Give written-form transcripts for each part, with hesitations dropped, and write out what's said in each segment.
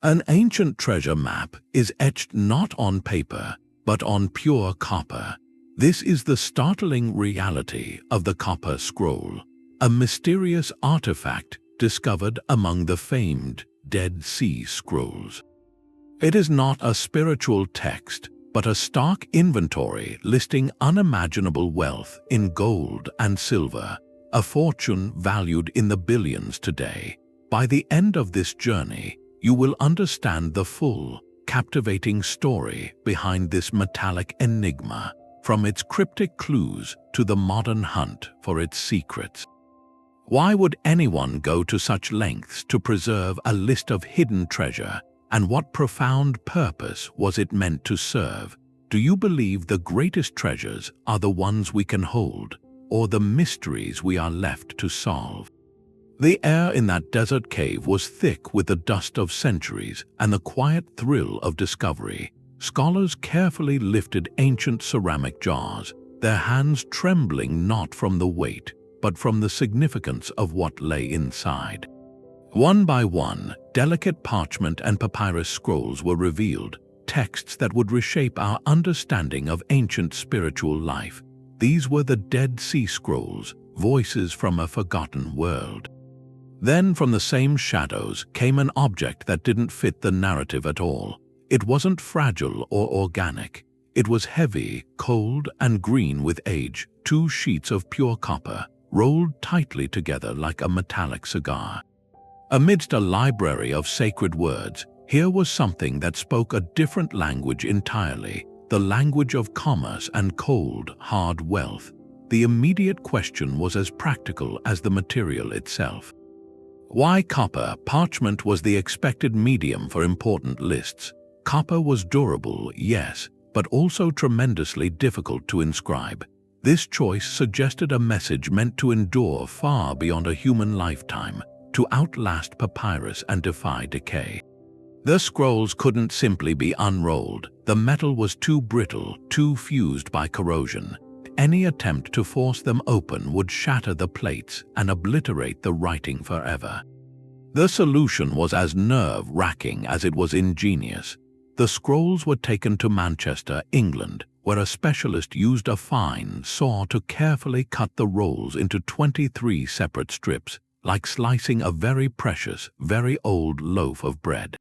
An ancient treasure map is etched not on paper, but on pure copper. This is the startling reality of the Copper Scroll, a mysterious artifact discovered among the famed Dead Sea Scrolls. It is not a spiritual text, but a stark inventory listing unimaginable wealth in gold and silver, a fortune valued in the billions today. By the end of this journey, you will understand the full, captivating story behind this metallic enigma, from its cryptic clues to the modern hunt for its secrets. Why would anyone go to such lengths to preserve a list of hidden treasure, and what profound purpose was it meant to serve? Do you believe the greatest treasures are the ones we can hold, or the mysteries we are left to solve? The air in that desert cave was thick with the dust of centuries and the quiet thrill of discovery. Scholars carefully lifted ancient ceramic jars, their hands trembling not from the weight, but from the significance of what lay inside. One by one, delicate parchment and papyrus scrolls were revealed, texts that would reshape our understanding of ancient spiritual life. These were the Dead Sea Scrolls, voices from a forgotten world. Then from the same shadows came an object that didn't fit the narrative at all. It wasn't fragile or organic. It was heavy, cold, and green with age, 2 sheets of pure copper, rolled tightly together like a metallic cigar. Amidst a library of sacred words, here was something that spoke a different language entirely, the language of commerce and cold, hard wealth. The immediate question was as practical as the material itself. Why copper? Parchment was the expected medium for important lists. Copper was durable, yes, but also tremendously difficult to inscribe. This choice suggested a message meant to endure far beyond a human lifetime, to outlast papyrus and defy decay. The scrolls couldn't simply be unrolled. The metal was too brittle, too fused by corrosion. Any attempt to force them open would shatter the plates and obliterate the writing forever. The solution was as nerve-wracking as it was ingenious. The scrolls were taken to Manchester, England, where a specialist used a fine saw to carefully cut the rolls into 23 separate strips, like slicing a very precious, very old loaf of bread.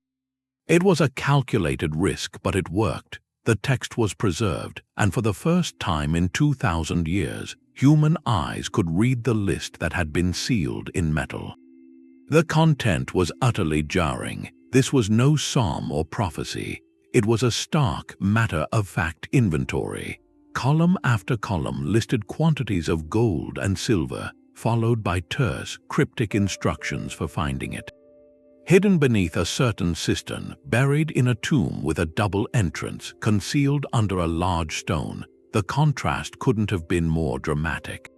It was a calculated risk, but it worked. The text was preserved, and for the first time in 2,000 years, human eyes could read the list that had been sealed in metal. The content was utterly jarring. This was no psalm or prophecy. It was a stark, matter-of-fact inventory. Column after column listed quantities of gold and silver, followed by terse, cryptic instructions for finding it. Hidden beneath a certain cistern, buried in a tomb with a double entrance, concealed under a large stone, the contrast couldn't have been more dramatic.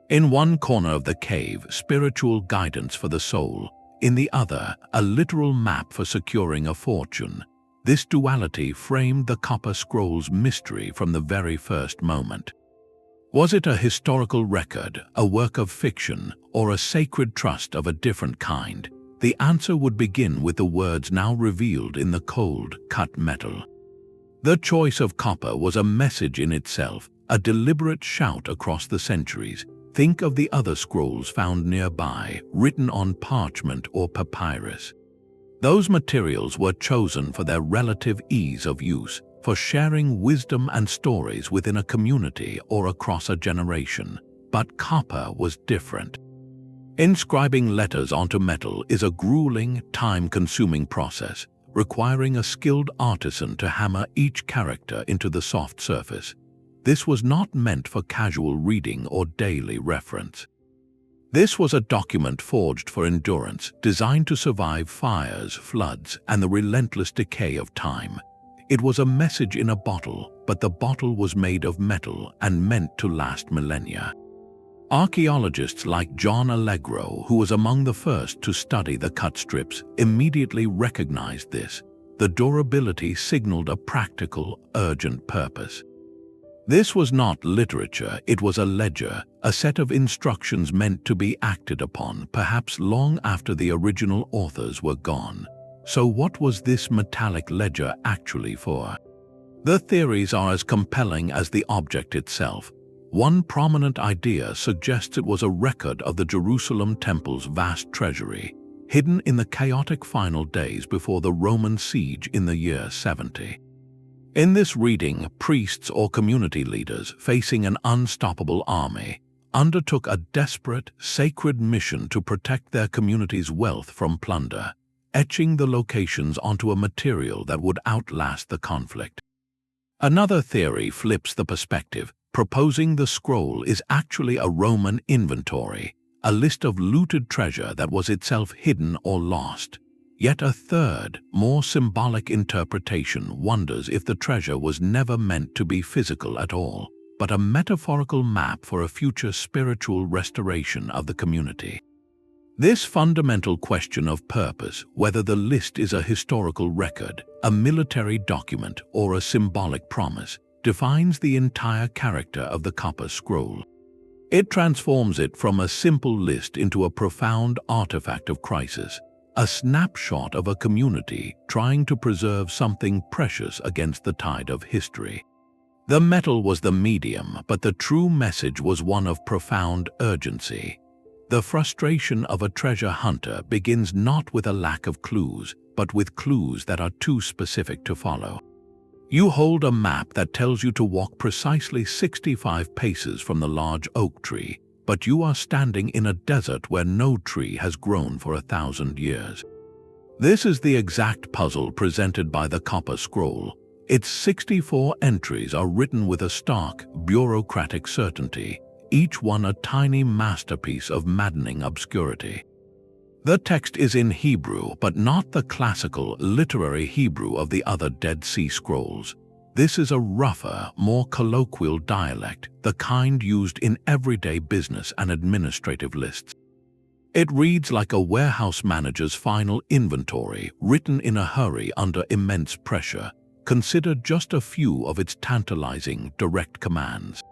In one corner of the cave, spiritual guidance for the soul. In the other, a literal map for securing a fortune. This duality framed the Copper Scroll's mystery from the very first moment. Was it a historical record, a work of fiction, or a sacred trust of a different kind? The answer would begin with the words now revealed in the cold, cut metal. The choice of copper was a message in itself, a deliberate shout across the centuries. Think of the other scrolls found nearby, written on parchment or papyrus. Those materials were chosen for their relative ease of use, for sharing wisdom and stories within a community or across a generation. But copper was different. Inscribing letters onto metal is a grueling, time-consuming process, requiring a skilled artisan to hammer each character into the soft surface. This was not meant for casual reading or daily reference. This was a document forged for endurance, designed to survive fires, floods, and the relentless decay of time. It was a message in a bottle, but the bottle was made of metal and meant to last millennia. Archaeologists like John Allegro, who was among the first to study the cut strips, immediately recognized this. The durability signaled a practical, urgent purpose. This was not literature, it was a ledger, a set of instructions meant to be acted upon, perhaps long after the original authors were gone. So what was this metallic ledger actually for? The theories are as compelling as the object itself. One prominent idea suggests it was a record of the Jerusalem temple's vast treasury, hidden in the chaotic final days before the Roman siege in the year 70. In this reading, priests or community leaders facing an unstoppable army undertook a desperate, sacred mission to protect their community's wealth from plunder, etching the locations onto a material that would outlast the conflict. Another theory flips the perspective, proposing the scroll is actually a Roman inventory, a list of looted treasure that was itself hidden or lost. Yet a third, more symbolic interpretation wonders if the treasure was never meant to be physical at all, but a metaphorical map for a future spiritual restoration of the community. This fundamental question of purpose, whether the list is a historical record, a military document, or a symbolic promise, defines the entire character of the Copper Scroll. It transforms it from a simple list into a profound artifact of crisis, a snapshot of a community trying to preserve something precious against the tide of history. The metal was the medium, but the true message was one of profound urgency. The frustration of a treasure hunter begins not with a lack of clues, but with clues that are too specific to follow. You hold a map that tells you to walk precisely 65 paces from the large oak tree, but you are standing in a desert where no tree has grown for 1,000 years. This is the exact puzzle presented by the Copper Scroll. Its 64 entries are written with a stark, bureaucratic certainty, each one a tiny masterpiece of maddening obscurity. The text is in Hebrew, but not the classical, literary Hebrew of the other Dead Sea Scrolls. This is a rougher, more colloquial dialect, the kind used in everyday business and administrative lists. It reads like a warehouse manager's final inventory, written in a hurry under immense pressure. Consider just a few of its tantalizing, direct commands.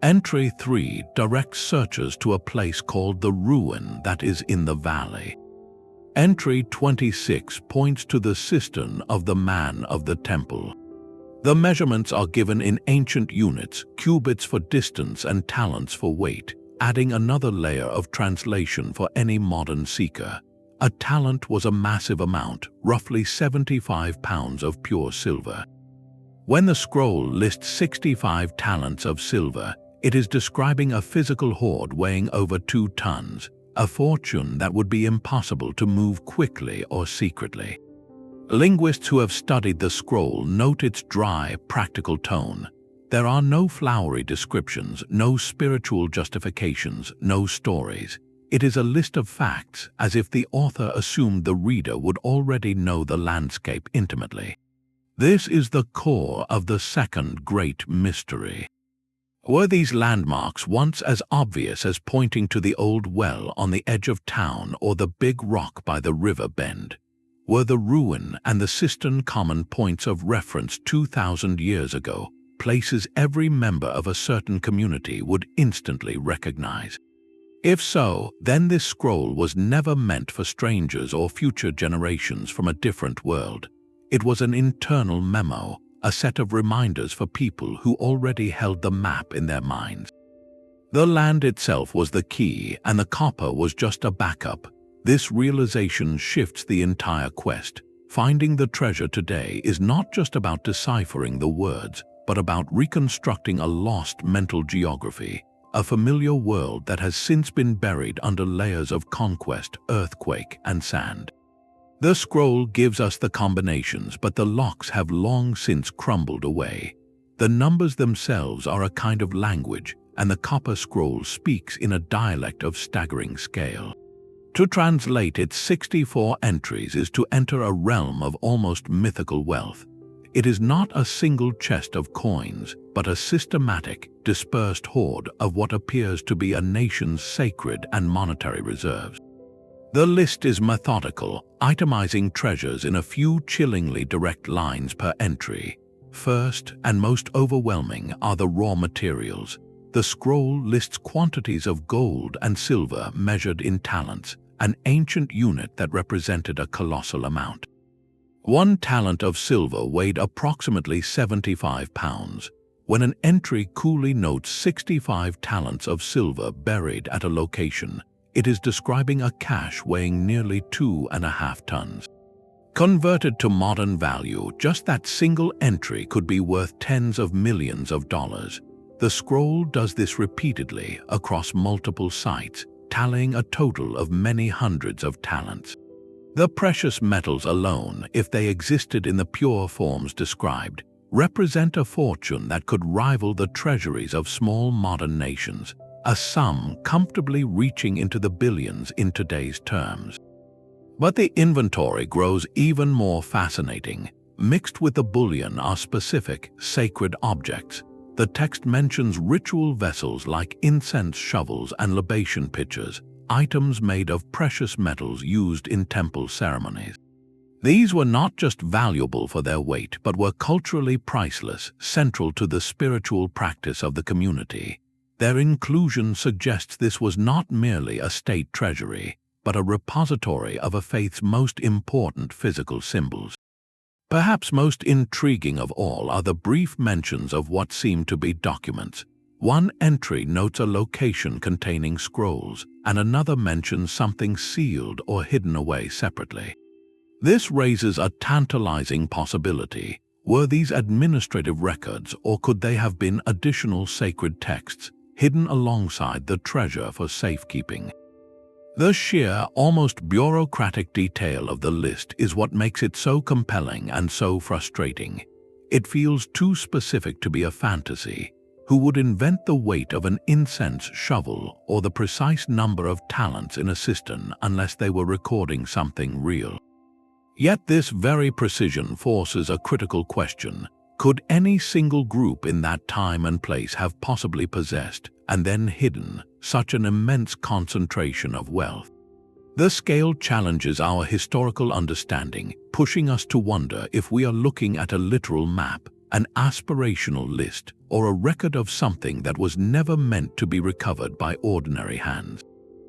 Entry 3 directs searchers to a place called the Ruin that is in the valley. Entry 26 points to the cistern of the man of the temple. The measurements are given in ancient units, cubits for distance and talents for weight, adding another layer of translation for any modern seeker. A talent was a massive amount, roughly 75 pounds of pure silver. When the scroll lists 65 talents of silver, it is describing a physical hoard weighing over 2 tons, a fortune that would be impossible to move quickly or secretly. Linguists who have studied the scroll note its dry, practical tone. There are no flowery descriptions, no spiritual justifications, no stories. It is a list of facts, as if the author assumed the reader would already know the landscape intimately. This is the core of the second great mystery. Were these landmarks once as obvious as pointing to the old well on the edge of town or the big rock by the river bend? Were the ruin and the cistern common points of reference 2,000 years ago, places every member of a certain community would instantly recognize? If so, then this scroll was never meant for strangers or future generations from a different world. It was an internal memo, a set of reminders for people who already held the map in their minds. The land itself was the key, and the copper was just a backup. This realization shifts the entire quest. Finding the treasure today is not just about deciphering the words, but about reconstructing a lost mental geography, a familiar world that has since been buried under layers of conquest, earthquake, and sand. The scroll gives us the combinations, but the locks have long since crumbled away. The numbers themselves are a kind of language, and the Copper Scroll speaks in a dialect of staggering scale. To translate its 64 entries is to enter a realm of almost mythical wealth. It is not a single chest of coins, but a systematic, dispersed hoard of what appears to be a nation's sacred and monetary reserves. The list is methodical, itemizing treasures in a few chillingly direct lines per entry. First, and most overwhelming, are the raw materials. The scroll lists quantities of gold and silver measured in talents, an ancient unit that represented a colossal amount. One talent of silver weighed approximately 75 pounds. When an entry coolly notes 65 talents of silver buried at a location, it is describing a cache weighing nearly 2.5 tons. Converted to modern value, just that single entry could be worth tens of millions of dollars. The scroll does this repeatedly across multiple sites, tallying a total of many hundreds of talents. The precious metals alone, if they existed in the pure forms described, represent a fortune that could rival the treasuries of small modern nations, a sum comfortably reaching into the billions in today's terms. But the inventory grows even more fascinating. Mixed with the bullion are specific, sacred objects. The text mentions ritual vessels like incense shovels and libation pitchers, items made of precious metals used in temple ceremonies. These were not just valuable for their weight, but were culturally priceless, central to the spiritual practice of the community. Their inclusion suggests this was not merely a state treasury, but a repository of a faith's most important physical symbols. Perhaps most intriguing of all are the brief mentions of what seem to be documents. One entry notes a location containing scrolls, and another mentions something sealed or hidden away separately. This raises a tantalizing possibility. Were these administrative records, or could they have been additional sacred texts hidden alongside the treasure for safekeeping? The sheer, almost bureaucratic detail of the list is what makes it so compelling and so frustrating. It feels too specific to be a fantasy. Who would invent the weight of an incense shovel or the precise number of talents in a cistern unless they were recording something real? Yet this very precision forces a critical question. Could any single group in that time and place have possibly possessed, and then hidden, such an immense concentration of wealth? The scale challenges our historical understanding, pushing us to wonder if we are looking at a literal map, an aspirational list, or a record of something that was never meant to be recovered by ordinary hands.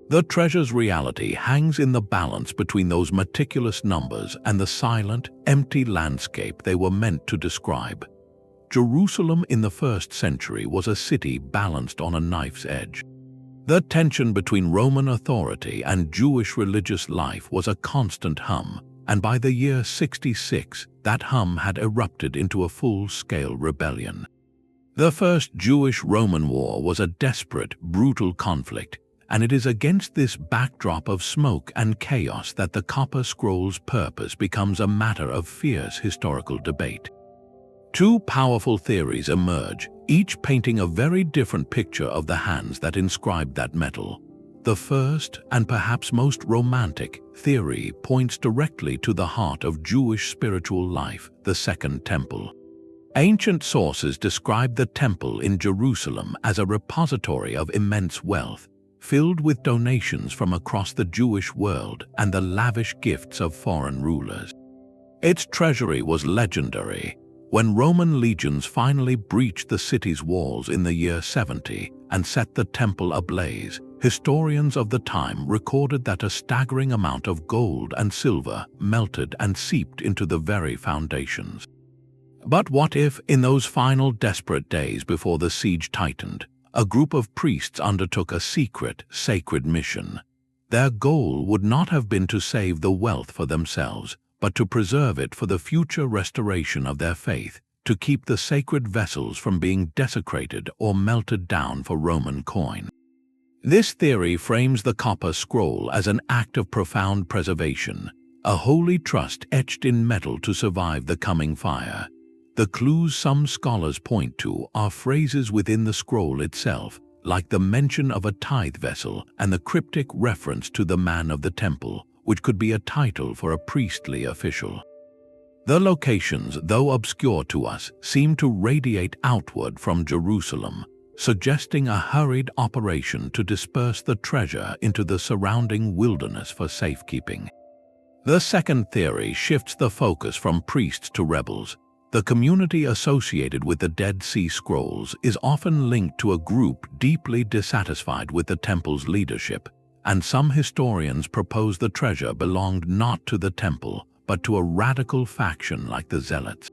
The treasure's reality hangs in the balance between those meticulous numbers and the silent, empty landscape they were meant to describe. Jerusalem in the 1st century was a city balanced on a knife's edge. The tension between Roman authority and Jewish religious life was a constant hum, and by the year 66, that hum had erupted into a full-scale rebellion. The First Jewish-Roman War was a desperate, brutal conflict, and it is against this backdrop of smoke and chaos that the Copper Scroll's purpose becomes a matter of fierce historical debate. Two powerful theories emerge, each painting a very different picture of the hands that inscribed that metal. The first, and perhaps most romantic, theory points directly to the heart of Jewish spiritual life, the Second Temple. Ancient sources describe the temple in Jerusalem as a repository of immense wealth, filled with donations from across the Jewish world and the lavish gifts of foreign rulers. Its treasury was legendary. When Roman legions finally breached the city's walls in the year 70 and set the temple ablaze, historians of the time recorded that a staggering amount of gold and silver melted and seeped into the very foundations. But what if, in those final desperate days before the siege tightened, a group of priests undertook a secret, sacred mission? Their goal would not have been to save the wealth for themselves, but to preserve it for the future restoration of their faith, to keep the sacred vessels from being desecrated or melted down for Roman coin. This theory frames the Copper Scroll as an act of profound preservation, a holy trust etched in metal to survive the coming fire. The clues some scholars point to are phrases within the scroll itself, like the mention of a tithe vessel and the cryptic reference to the man of the temple, which could be a title for a priestly official. The locations, though obscure to us, seem to radiate outward from Jerusalem, suggesting a hurried operation to disperse the treasure into the surrounding wilderness for safekeeping. The second theory shifts the focus from priests to rebels. The community associated with the Dead Sea Scrolls is often linked to a group deeply dissatisfied with the temple's leadership, and some historians propose the treasure belonged not to the temple, but to a radical faction like the Zealots.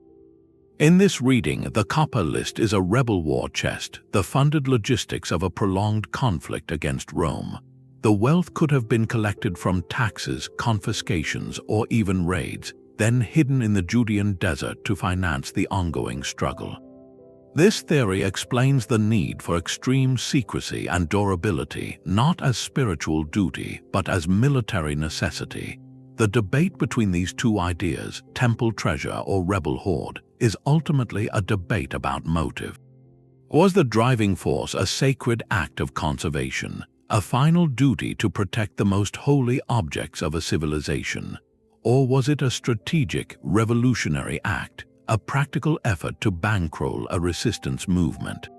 In this reading, the copper list is a rebel war chest, the funded logistics of a prolonged conflict against Rome. The wealth could have been collected from taxes, confiscations, or even raids, then hidden in the Judean desert to finance the ongoing struggle. This theory explains the need for extreme secrecy and durability, not as spiritual duty, but as military necessity. The debate between these two ideas, temple treasure or rebel hoard, is ultimately a debate about motive. Was the driving force a sacred act of conservation, a final duty to protect the most holy objects of a civilization? Or was it a strategic, revolutionary act, a practical effort to bankroll a resistance movement?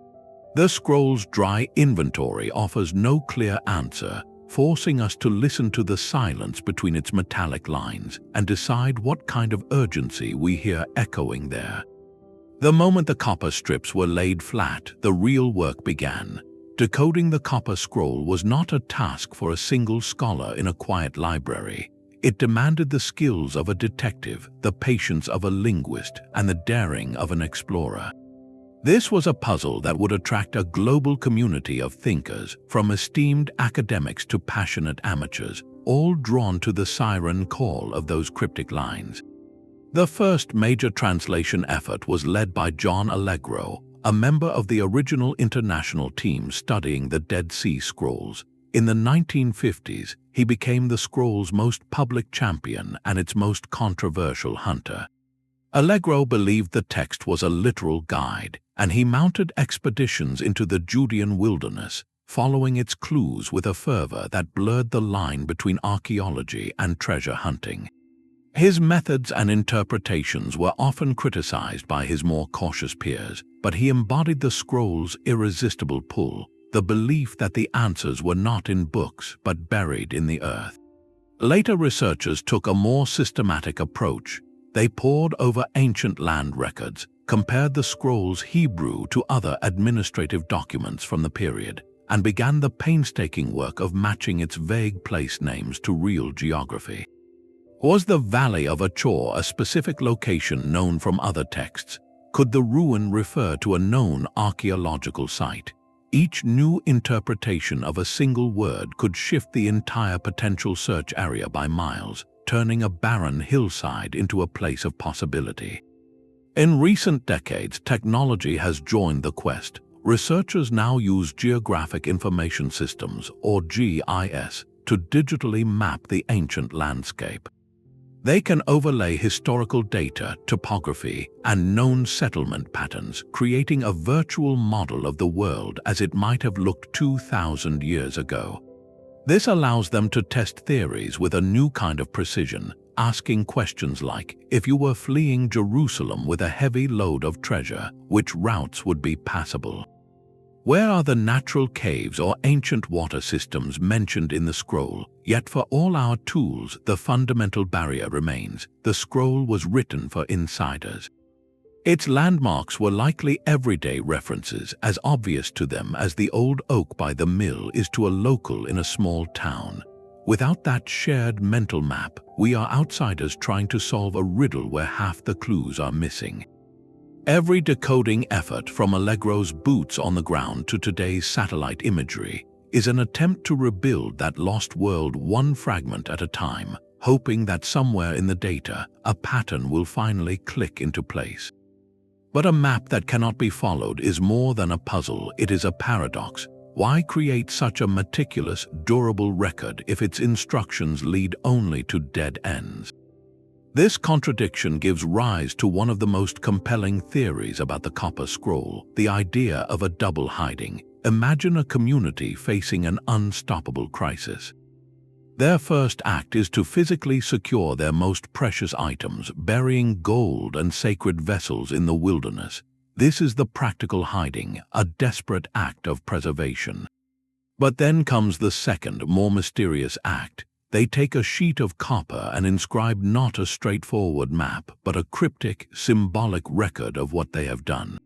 The scroll's dry inventory offers no clear answer, forcing us to listen to the silence between its metallic lines and decide what kind of urgency we hear echoing there. The moment the copper strips were laid flat, the real work began. Decoding the copper scroll was not a task for a single scholar in a quiet library. It demanded the skills of a detective, the patience of a linguist, and the daring of an explorer. This was a puzzle that would attract a global community of thinkers, from esteemed academics to passionate amateurs, all drawn to the siren call of those cryptic lines. The first major translation effort was led by John Allegro, a member of the original international team studying the Dead Sea Scrolls. In the 1950s, he became the scroll's most public champion and its most controversial hunter. Allegro believed the text was a literal guide, and he mounted expeditions into the Judean wilderness, following its clues with a fervor that blurred the line between archaeology and treasure hunting. His methods and interpretations were often criticized by his more cautious peers, but he embodied the scroll's irresistible pull, the belief that the answers were not in books but buried in the earth. Later researchers took a more systematic approach. They pored over ancient land records, compared the scroll's Hebrew to other administrative documents from the period, and began the painstaking work of matching its vague place names to real geography. Was the Valley of Achor a specific location known from other texts? Could the ruin refer to a known archaeological site? Each new interpretation of a single word could shift the entire potential search area by miles, turning a barren hillside into a place of possibility. In recent decades, technology has joined the quest. Researchers now use Geographic Information Systems, or GIS, to digitally map the ancient landscape. They can overlay historical data, topography, and known settlement patterns, creating a virtual model of the world as it might have looked 2,000 years ago. This allows them to test theories with a new kind of precision, asking questions like, if you were fleeing Jerusalem with a heavy load of treasure, which routes would be passable? Where are the natural caves or ancient water systems mentioned in the scroll? Yet for all our tools, the fundamental barrier remains. The scroll was written for insiders. Its landmarks were likely everyday references, as obvious to them as the old oak by the mill is to a local in a small town. Without that shared mental map, we are outsiders trying to solve a riddle where half the clues are missing. Every decoding effort, from Allegro's boots on the ground to today's satellite imagery, is an attempt to rebuild that lost world one fragment at a time, hoping that somewhere in the data, a pattern will finally click into place. But a map that cannot be followed is more than a puzzle, it is a paradox. Why create such a meticulous, durable record if its instructions lead only to dead ends? This contradiction gives rise to one of the most compelling theories about the Copper Scroll, the idea of a double hiding. Imagine a community facing an unstoppable crisis. Their first act is to physically secure their most precious items, burying gold and sacred vessels in the wilderness. This is the practical hiding, a desperate act of preservation. But then comes the second, more mysterious act. They take a sheet of copper and inscribe not a straightforward map, but a cryptic, symbolic record of what they have done.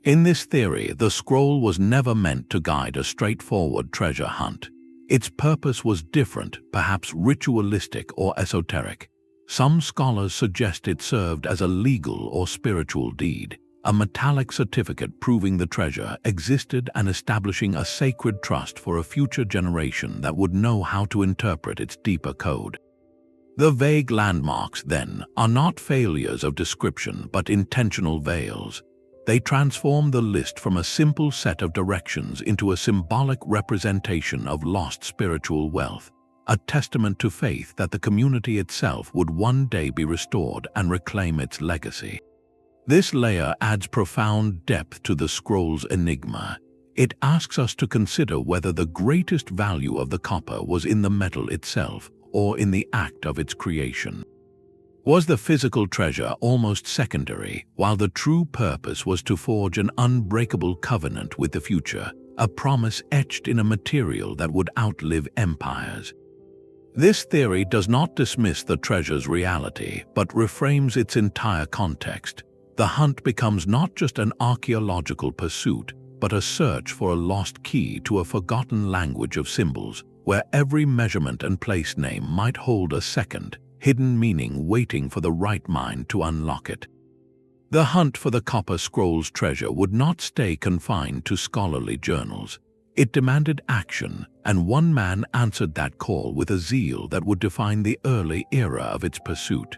In this theory, the scroll was never meant to guide a straightforward treasure hunt. Its purpose was different, perhaps ritualistic or esoteric. Some scholars suggest it served as a legal or spiritual deed, a metallic certificate proving the treasure existed and establishing a sacred trust for a future generation that would know how to interpret its deeper code. The vague landmarks, then, are not failures of description but intentional veils. They transform the list from a simple set of directions into a symbolic representation of lost spiritual wealth, a testament to faith that the community itself would one day be restored and reclaim its legacy. This layer adds profound depth to the scroll's enigma. It asks us to consider whether the greatest value of the copper was in the metal itself or in the act of its creation. Was the physical treasure almost secondary, while the true purpose was to forge an unbreakable covenant with the future, a promise etched in a material that would outlive empires? This theory does not dismiss the treasure's reality, but reframes its entire context. The hunt becomes not just an archaeological pursuit, but a search for a lost key to a forgotten language of symbols, where every measurement and place name might hold a second, hidden meaning waiting for the right mind to unlock it. The hunt for the Copper Scroll's treasure would not stay confined to scholarly journals. It demanded action, and one man answered that call with a zeal that would define the early era of its pursuit.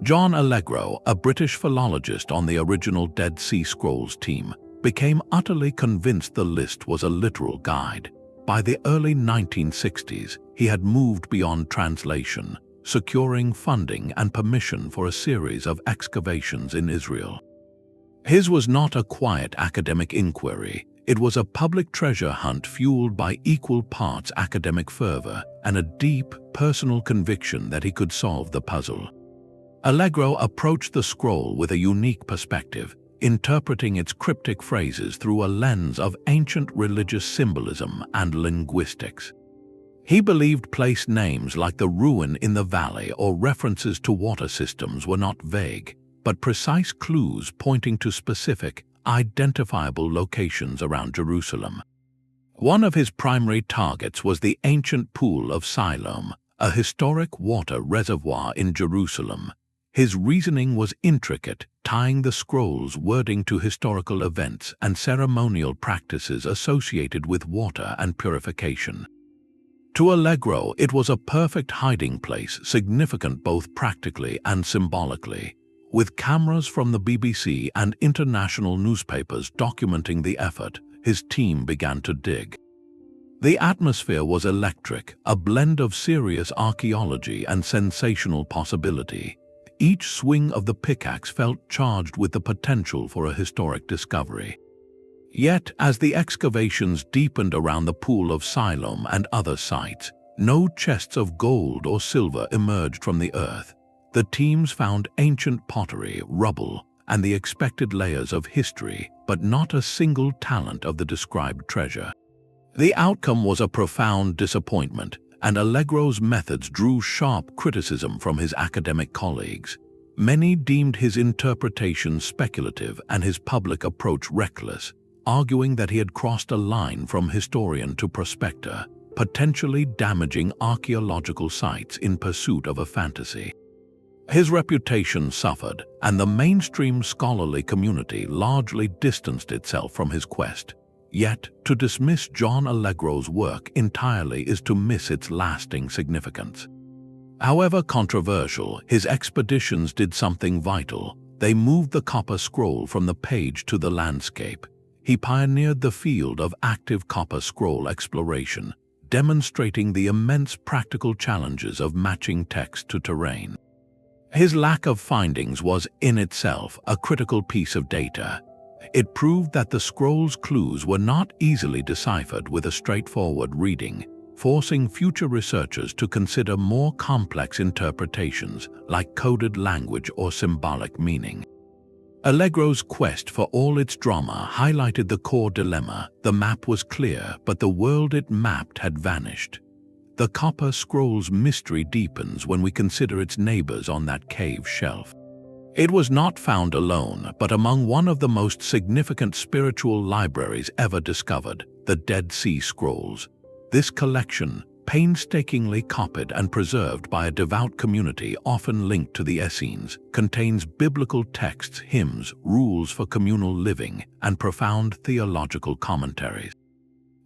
John Allegro, a British philologist on the original Dead Sea Scrolls team, became utterly convinced the list was a literal guide. By the early 1960s, he had moved beyond translation, securing funding and permission for a series of excavations in Israel. His was not a quiet academic inquiry. It was a public treasure hunt fueled by equal parts academic fervor and a deep, personal conviction that he could solve the puzzle. Allegro approached the scroll with a unique perspective, interpreting its cryptic phrases through a lens of ancient religious symbolism and linguistics. He believed place names like the ruin in the valley or references to water systems were not vague, but precise clues pointing to specific, identifiable locations around Jerusalem. One of his primary targets was the ancient pool of Siloam, a historic water reservoir in Jerusalem. His reasoning was intricate, tying the scroll's wording to historical events and ceremonial practices associated with water and purification. To Allegro, it was a perfect hiding place, significant both practically and symbolically. With cameras from the BBC and international newspapers documenting the effort, his team began to dig. The atmosphere was electric, a blend of serious archaeology and sensational possibility. Each swing of the pickaxe felt charged with the potential for a historic discovery. Yet, as the excavations deepened around the pool of Siloam and other sites, no chests of gold or silver emerged from the earth. The teams found ancient pottery, rubble, and the expected layers of history, but not a single talent of the described treasure. The outcome was a profound disappointment, and Allegro's methods drew sharp criticism from his academic colleagues. Many deemed his interpretation speculative and his public approach reckless, arguing that he had crossed a line from historian to prospector, potentially damaging archaeological sites in pursuit of a fantasy. His reputation suffered, and the mainstream scholarly community largely distanced itself from his quest. Yet, to dismiss John Allegro's work entirely is to miss its lasting significance. However controversial, his expeditions did something vital. They moved the Copper Scroll from the page to the landscape. He pioneered the field of active Copper Scroll exploration, demonstrating the immense practical challenges of matching text to terrain. His lack of findings was, in itself, a critical piece of data. It proved that the scroll's clues were not easily deciphered with a straightforward reading, forcing future researchers to consider more complex interpretations like coded language or symbolic meaning. Allegro's quest, for all its drama, highlighted the core dilemma. The map was clear, but the world it mapped had vanished. The Copper Scroll's mystery deepens when we consider its neighbors on that cave shelf. It was not found alone, but among one of the most significant spiritual libraries ever discovered, the Dead Sea Scrolls. This collection, painstakingly copied and preserved by a devout community often linked to the Essenes, contains biblical texts, hymns, rules for communal living, and profound theological commentaries.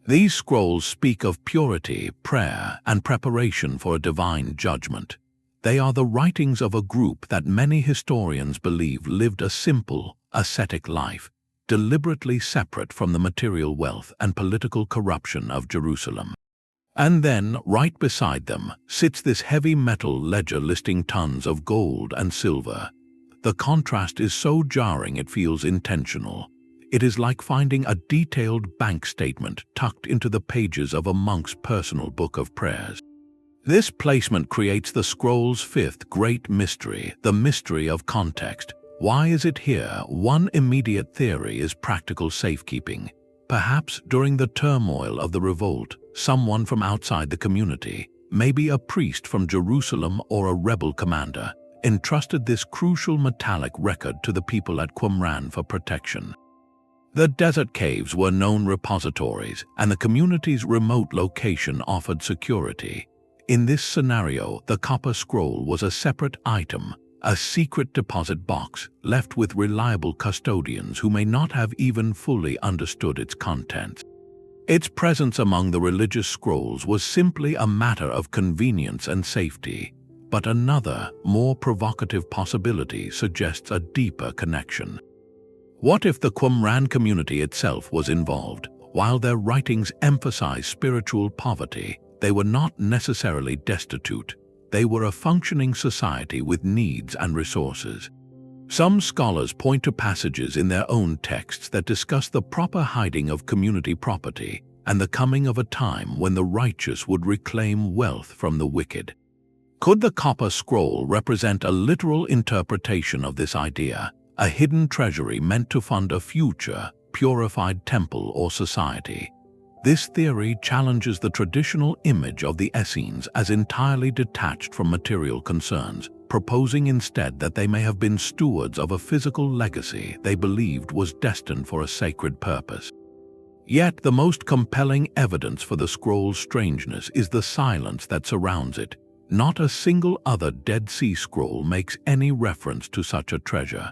These scrolls speak of purity, prayer, and preparation for a divine judgment. They are the writings of a group that many historians believe lived a simple, ascetic life, deliberately separate from the material wealth and political corruption of Jerusalem. And then, right beside them, sits this heavy metal ledger listing tons of gold and silver. The contrast is so jarring it feels intentional. It is like finding a detailed bank statement tucked into the pages of a monk's personal book of prayers. This placement creates the scroll's fifth great mystery, the mystery of context. Why is it here? One immediate theory is practical safekeeping. Perhaps during the turmoil of the revolt, someone from outside the community, maybe a priest from Jerusalem or a rebel commander, entrusted this crucial metallic record to the people at Qumran for protection. The desert caves were known repositories, and the community's remote location offered security. In this scenario, the copper scroll was a separate item, a secret deposit box left with reliable custodians who may not have even fully understood its contents. Its presence among the religious scrolls was simply a matter of convenience and safety, but another, more provocative possibility suggests a deeper connection. What if the Qumran community itself was involved? While their writings emphasize spiritual poverty, they were not necessarily destitute. They were a functioning society with needs and resources. Some scholars point to passages in their own texts that discuss the proper hiding of community property and the coming of a time when the righteous would reclaim wealth from the wicked. Could the copper scroll represent a literal interpretation of this idea, a hidden treasury meant to fund a future, purified temple or society? This theory challenges the traditional image of the Essenes as entirely detached from material concerns, proposing instead that they may have been stewards of a physical legacy they believed was destined for a sacred purpose. Yet the most compelling evidence for the scroll's strangeness is the silence that surrounds it. Not a single other Dead Sea Scroll makes any reference to such a treasure.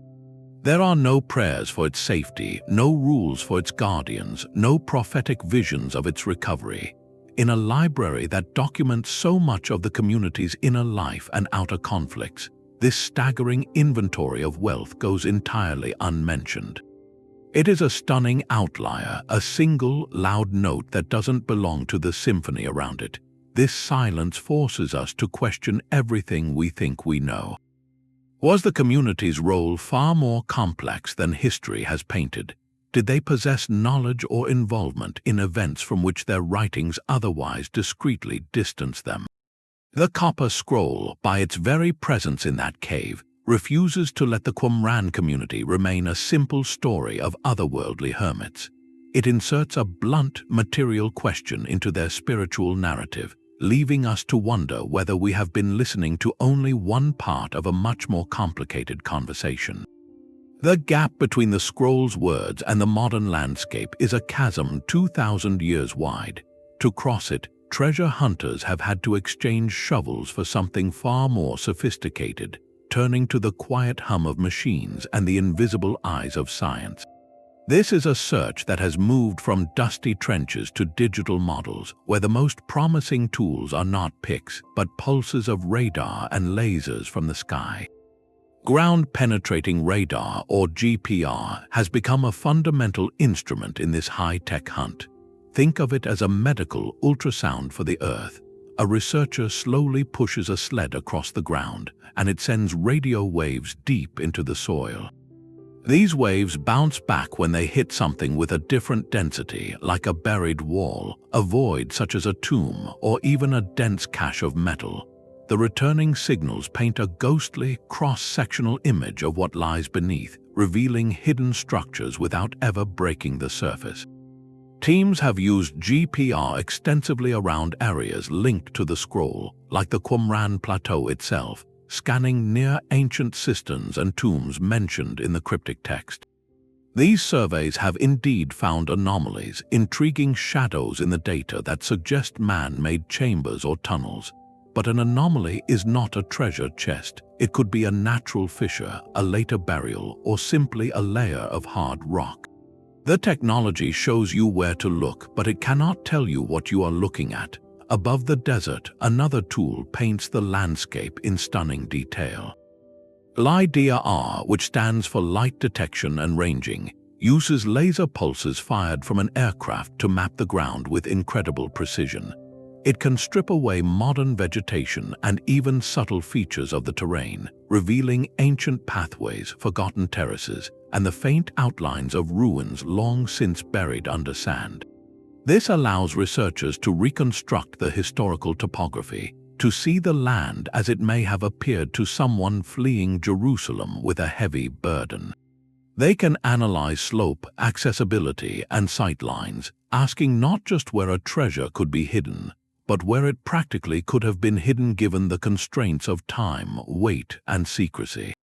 There are no prayers for its safety, no rules for its guardians, no prophetic visions of its recovery. In a library that documents so much of the community's inner life and outer conflicts, this staggering inventory of wealth goes entirely unmentioned. It is a stunning outlier, a single, loud note that doesn't belong to the symphony around it. This silence forces us to question everything we think we know. Was the community's role far more complex than history has painted? Did they possess knowledge or involvement in events from which their writings otherwise discreetly distance them? The copper scroll, by its very presence in that cave, refuses to let the Qumran community remain a simple story of otherworldly hermits. It inserts a blunt, material question into their spiritual narrative, leaving us to wonder whether we have been listening to only one part of a much more complicated conversation. The gap between the scroll's words and the modern landscape is a chasm 2,000 years wide. To cross it, treasure hunters have had to exchange shovels for something far more sophisticated, turning to the quiet hum of machines and the invisible eyes of science. This is a search that has moved from dusty trenches to digital models, where the most promising tools are not picks, but pulses of radar and lasers from the sky. Ground-penetrating radar, or GPR, has become a fundamental instrument in this high-tech hunt. Think of it as a medical ultrasound for the Earth. A researcher slowly pushes a sled across the ground, and it sends radio waves deep into the soil. These waves bounce back when they hit something with a different density, like a buried wall, a void such as a tomb, or even a dense cache of metal. The returning signals paint a ghostly, cross-sectional image of what lies beneath, revealing hidden structures without ever breaking the surface. Teams have used GPR extensively around areas linked to the scroll, like the Qumran Plateau itself, scanning near ancient cisterns and tombs mentioned in the cryptic text. These surveys have indeed found anomalies, intriguing shadows in the data that suggest man-made chambers or tunnels. But an anomaly is not a treasure chest. It could be a natural fissure, a later burial, or simply a layer of hard rock. The technology shows you where to look, but it cannot tell you what you are looking at. Above the desert, another tool paints the landscape in stunning detail. LiDAR, which stands for Light Detection and Ranging, uses laser pulses fired from an aircraft to map the ground with incredible precision. It can strip away modern vegetation and even subtle features of the terrain, revealing ancient pathways, forgotten terraces, and the faint outlines of ruins long since buried under sand. This allows researchers to reconstruct the historical topography, to see the land as it may have appeared to someone fleeing Jerusalem with a heavy burden. They can analyze slope, accessibility, and sightlines, asking not just where a treasure could be hidden, but where it practically could have been hidden given the constraints of time, weight, and secrecy.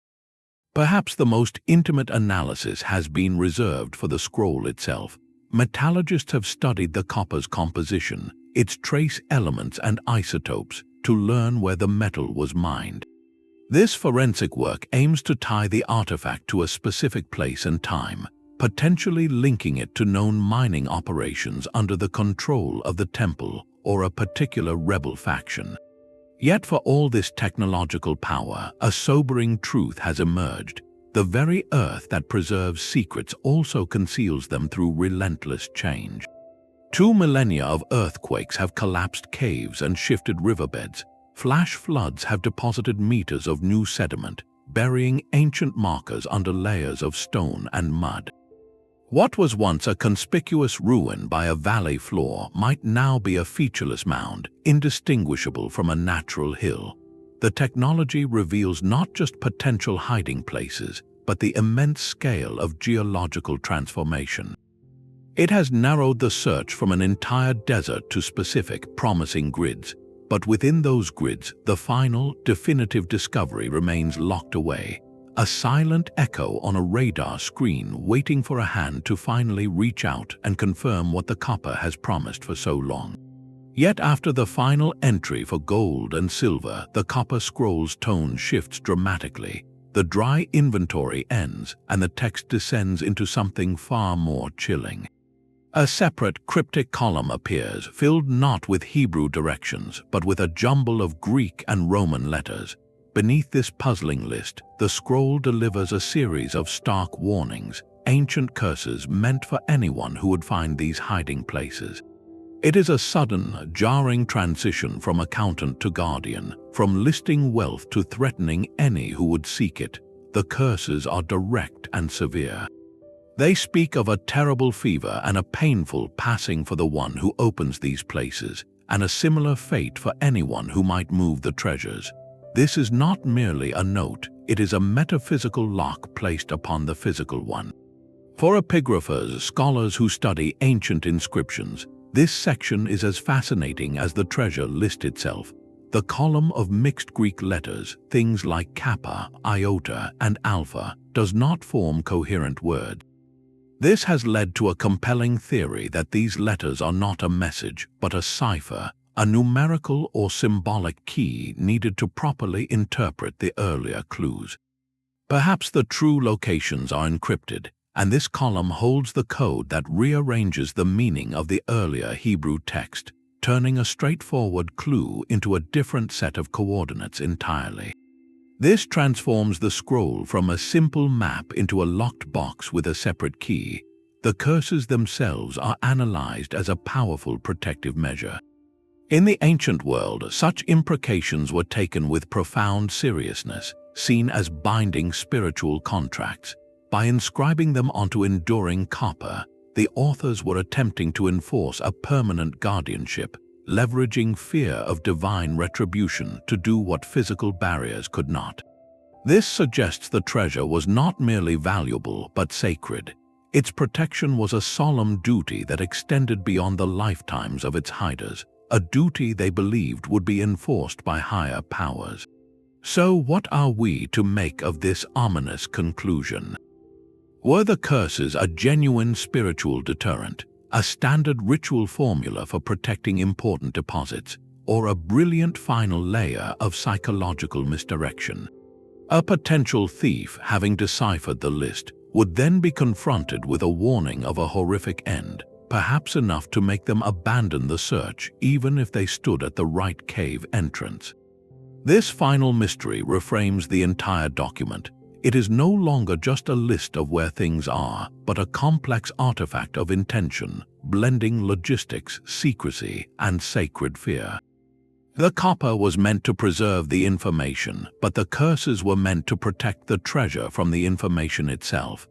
Perhaps the most intimate analysis has been reserved for the scroll itself. Metallurgists have studied the copper's composition, its trace elements and isotopes, to learn where the metal was mined. This forensic work aims to tie the artifact to a specific place and time, potentially linking it to known mining operations under the control of the temple or a particular rebel faction. Yet for all this technological power, a sobering truth has emerged. The very earth that preserves secrets also conceals them through relentless change. 2 millennia of earthquakes have collapsed caves and shifted riverbeds. Flash floods have deposited meters of new sediment, burying ancient markers under layers of stone and mud. What was once a conspicuous ruin by a valley floor might now be a featureless mound, indistinguishable from a natural hill. The technology reveals not just potential hiding places, but the immense scale of geological transformation. It has narrowed the search from an entire desert to specific, promising grids, but within those grids, the final, definitive discovery remains locked away, a silent echo on a radar screen waiting for a hand to finally reach out and confirm what the copper has promised for so long. Yet after the final entry for gold and silver, the copper scroll's tone shifts dramatically. The dry inventory ends, and the text descends into something far more chilling. A separate cryptic column appears, filled not with Hebrew directions, but with a jumble of Greek and Roman letters. Beneath this puzzling list, the scroll delivers a series of stark warnings, ancient curses meant for anyone who would find these hiding places. It is a sudden, jarring transition from accountant to guardian, from listing wealth to threatening any who would seek it. The curses are direct and severe. They speak of a terrible fever and a painful passing for the one who opens these places, and a similar fate for anyone who might move the treasures. This is not merely a note, it is a metaphysical lock placed upon the physical one. For epigraphers, scholars who study ancient inscriptions, this section is as fascinating as the treasure list itself. The column of mixed Greek letters, things like kappa, iota, and alpha, does not form coherent words. This has led to a compelling theory that these letters are not a message, but a cipher, a numerical or symbolic key needed to properly interpret the earlier clues. Perhaps the true locations are encrypted, and this column holds the code that rearranges the meaning of the earlier Hebrew text, turning a straightforward clue into a different set of coordinates entirely. This transforms the scroll from a simple map into a locked box with a separate key. The curses themselves are analyzed as a powerful protective measure. In the ancient world, such imprecations were taken with profound seriousness, seen as binding spiritual contracts. By inscribing them onto enduring copper, the authors were attempting to enforce a permanent guardianship, leveraging fear of divine retribution to do what physical barriers could not. This suggests the treasure was not merely valuable but sacred. Its protection was a solemn duty that extended beyond the lifetimes of its hiders, a duty they believed would be enforced by higher powers. So what are we to make of this ominous conclusion? Were the curses a genuine spiritual deterrent, a standard ritual formula for protecting important deposits, or a brilliant final layer of psychological misdirection? A potential thief, having deciphered the list, would then be confronted with a warning of a horrific end, perhaps enough to make them abandon the search even if they stood at the right cave entrance. This final mystery reframes the entire document. It is no longer just a list of where things are, but a complex artifact of intention, blending logistics, secrecy, and sacred fear. The copper was meant to preserve the information, but the curses were meant to protect the treasure from the information itself.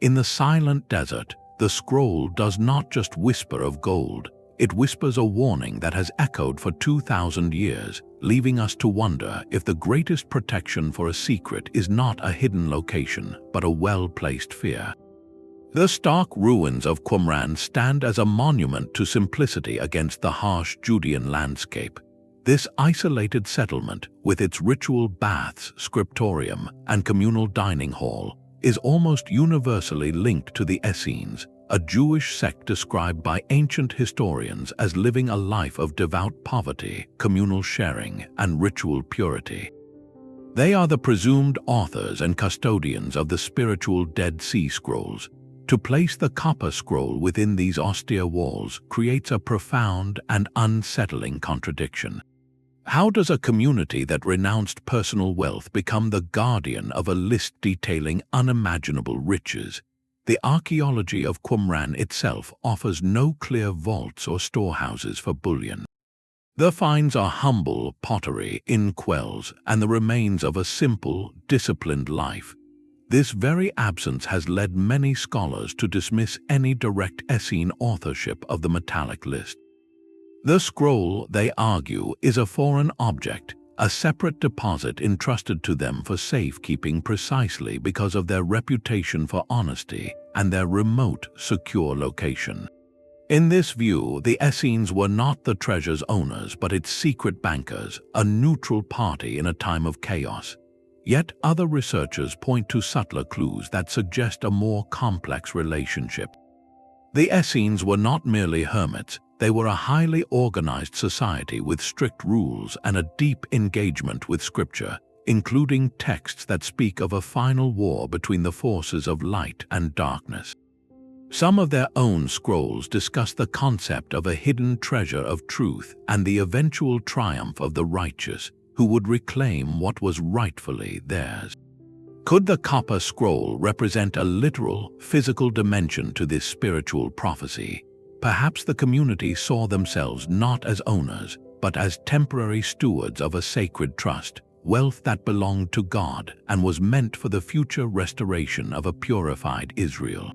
In the silent desert, the scroll does not just whisper of gold, it whispers a warning that has echoed for 2,000 years, leaving us to wonder if the greatest protection for a secret is not a hidden location, but a well-placed fear. The stark ruins of Qumran stand as a monument to simplicity against the harsh Judean landscape. This isolated settlement, with its ritual baths, scriptorium, and communal dining hall, is almost universally linked to the Essenes, a Jewish sect described by ancient historians as living a life of devout poverty, communal sharing, and ritual purity. They are the presumed authors and custodians of the spiritual Dead Sea Scrolls. To place the copper scroll within these austere walls creates a profound and unsettling contradiction. How does a community that renounced personal wealth become the guardian of a list detailing unimaginable riches? The archaeology of Qumran itself offers no clear vaults or storehouses for bullion. The finds are humble pottery, inkwells, and the remains of a simple, disciplined life. This very absence has led many scholars to dismiss any direct Essene authorship of the metallic list. The scroll, they argue, is a foreign object, a separate deposit entrusted to them for safekeeping precisely because of their reputation for honesty and their remote, secure location. In this view, the Essenes were not the treasure's owners but its secret bankers, a neutral party in a time of chaos. Yet other researchers point to subtler clues that suggest a more complex relationship. The Essenes were not merely hermits, they were a highly organized society with strict rules and a deep engagement with scripture, including texts that speak of a final war between the forces of light and darkness. Some of their own scrolls discuss the concept of a hidden treasure of truth and the eventual triumph of the righteous, who would reclaim what was rightfully theirs. Could the copper scroll represent a literal, physical dimension to this spiritual prophecy? Perhaps the community saw themselves not as owners, but as temporary stewards of a sacred trust, wealth that belonged to God and was meant for the future restoration of a purified Israel.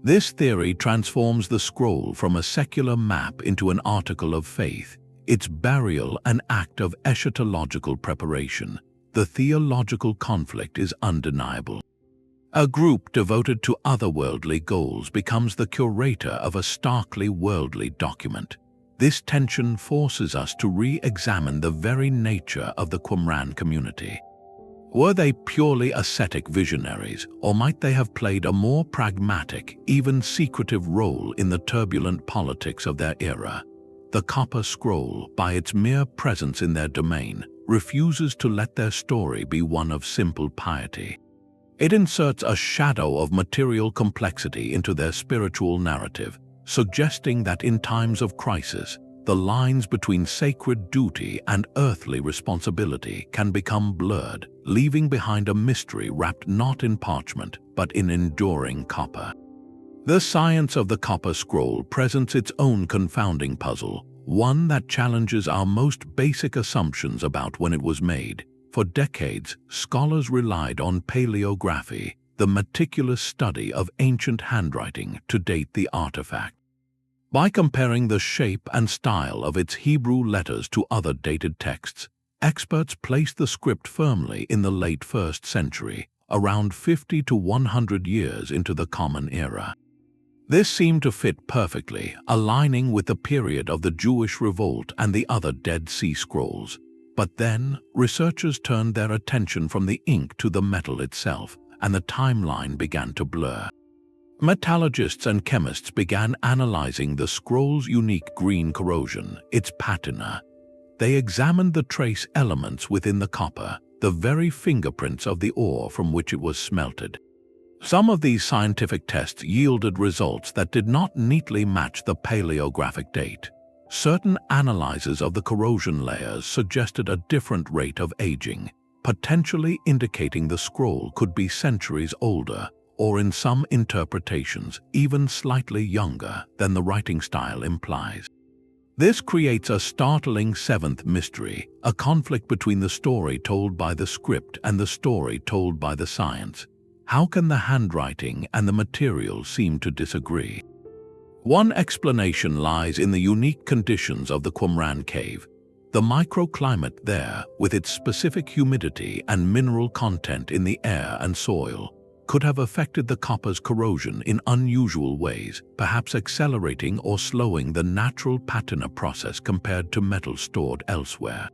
This theory transforms the scroll from a secular map into an article of faith, its burial an act of eschatological preparation. The theological conflict is undeniable. A group devoted to otherworldly goals becomes the curator of a starkly worldly document. This tension forces us to re-examine the very nature of the Qumran community. Were they purely ascetic visionaries, or might they have played a more pragmatic, even secretive role in the turbulent politics of their era? The copper scroll, by its mere presence in their domain, refuses to let their story be one of simple piety. It inserts a shadow of material complexity into their spiritual narrative, suggesting that in times of crisis, the lines between sacred duty and earthly responsibility can become blurred, leaving behind a mystery wrapped not in parchment, but in enduring copper. The science of the copper scroll presents its own confounding puzzle, one that challenges our most basic assumptions about when it was made. For decades, scholars relied on paleography, the meticulous study of ancient handwriting, to date the artifact. By comparing the shape and style of its Hebrew letters to other dated texts, experts placed the script firmly in the late 1st century, around 50 to 100 years into the Common Era. This seemed to fit perfectly, aligning with the period of the Jewish Revolt and the other Dead Sea Scrolls. But then, researchers turned their attention from the ink to the metal itself, and the timeline began to blur. Metallurgists and chemists began analyzing the scroll's unique green corrosion, its patina. They examined the trace elements within the copper, the very fingerprints of the ore from which it was smelted. Some of these scientific tests yielded results that did not neatly match the paleographic date. Certain analyses of the corrosion layers suggested a different rate of aging, potentially indicating the scroll could be centuries older, or in some interpretations, even slightly younger than the writing style implies. This creates a startling seventh mystery, a conflict between the story told by the script and the story told by the science. How can the handwriting and the material seem to disagree? One explanation lies in the unique conditions of the Qumran cave. The microclimate there, with its specific humidity and mineral content in the air and soil, could have affected the copper's corrosion in unusual ways, perhaps accelerating or slowing the natural patina process compared to metal stored elsewhere.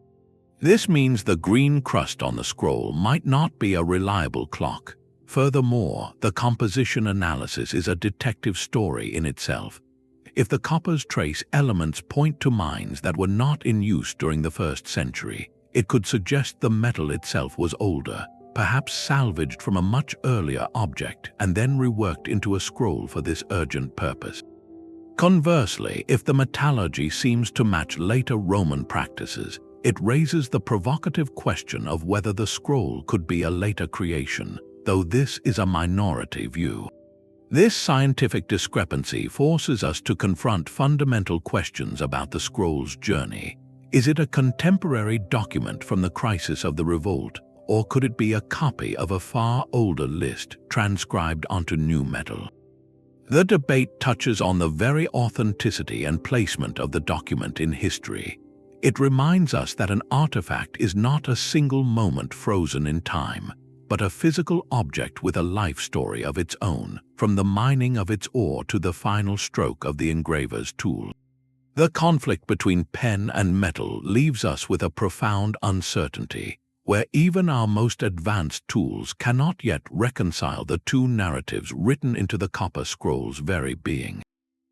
This means the green crust on the scroll might not be a reliable clock. Furthermore, the composition analysis is a detective story in itself. If the copper's trace elements point to mines that were not in use during the 1st century, it could suggest the metal itself was older, perhaps salvaged from a much earlier object and then reworked into a scroll for this urgent purpose. Conversely, if the metallurgy seems to match later Roman practices, it raises the provocative question of whether the scroll could be a later creation, though this is a minority view. This scientific discrepancy forces us to confront fundamental questions about the scroll's journey. Is it a contemporary document from the crisis of the Revolt, or could it be a copy of a far older list transcribed onto new metal? The debate touches on the very authenticity and placement of the document in history. It reminds us that an artifact is not a single moment frozen in time, but a physical object with a life story of its own, from the mining of its ore to the final stroke of the engraver's tool. The conflict between pen and metal leaves us with a profound uncertainty, where even our most advanced tools cannot yet reconcile the two narratives written into the copper scroll's very being.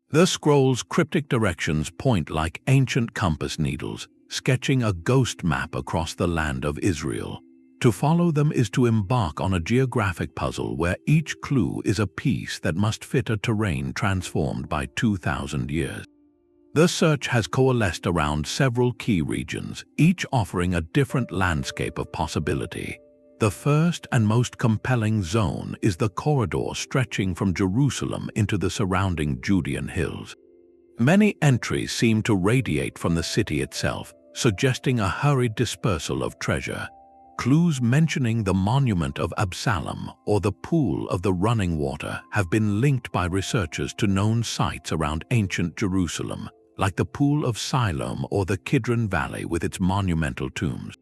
The scroll's cryptic directions point like ancient compass needles, sketching a ghost map across the land of Israel. To follow them is to embark on a geographic puzzle where each clue is a piece that must fit a terrain transformed by 2,000 years. The search has coalesced around several key regions, each offering a different landscape of possibility. The first and most compelling zone is the corridor stretching from Jerusalem into the surrounding Judean hills. Many entries seem to radiate from the city itself, suggesting a hurried dispersal of treasure. Clues mentioning the monument of Absalom or the pool of the running water have been linked by researchers to known sites around ancient Jerusalem, like the Pool of Siloam or the Kidron Valley with its monumental tombs.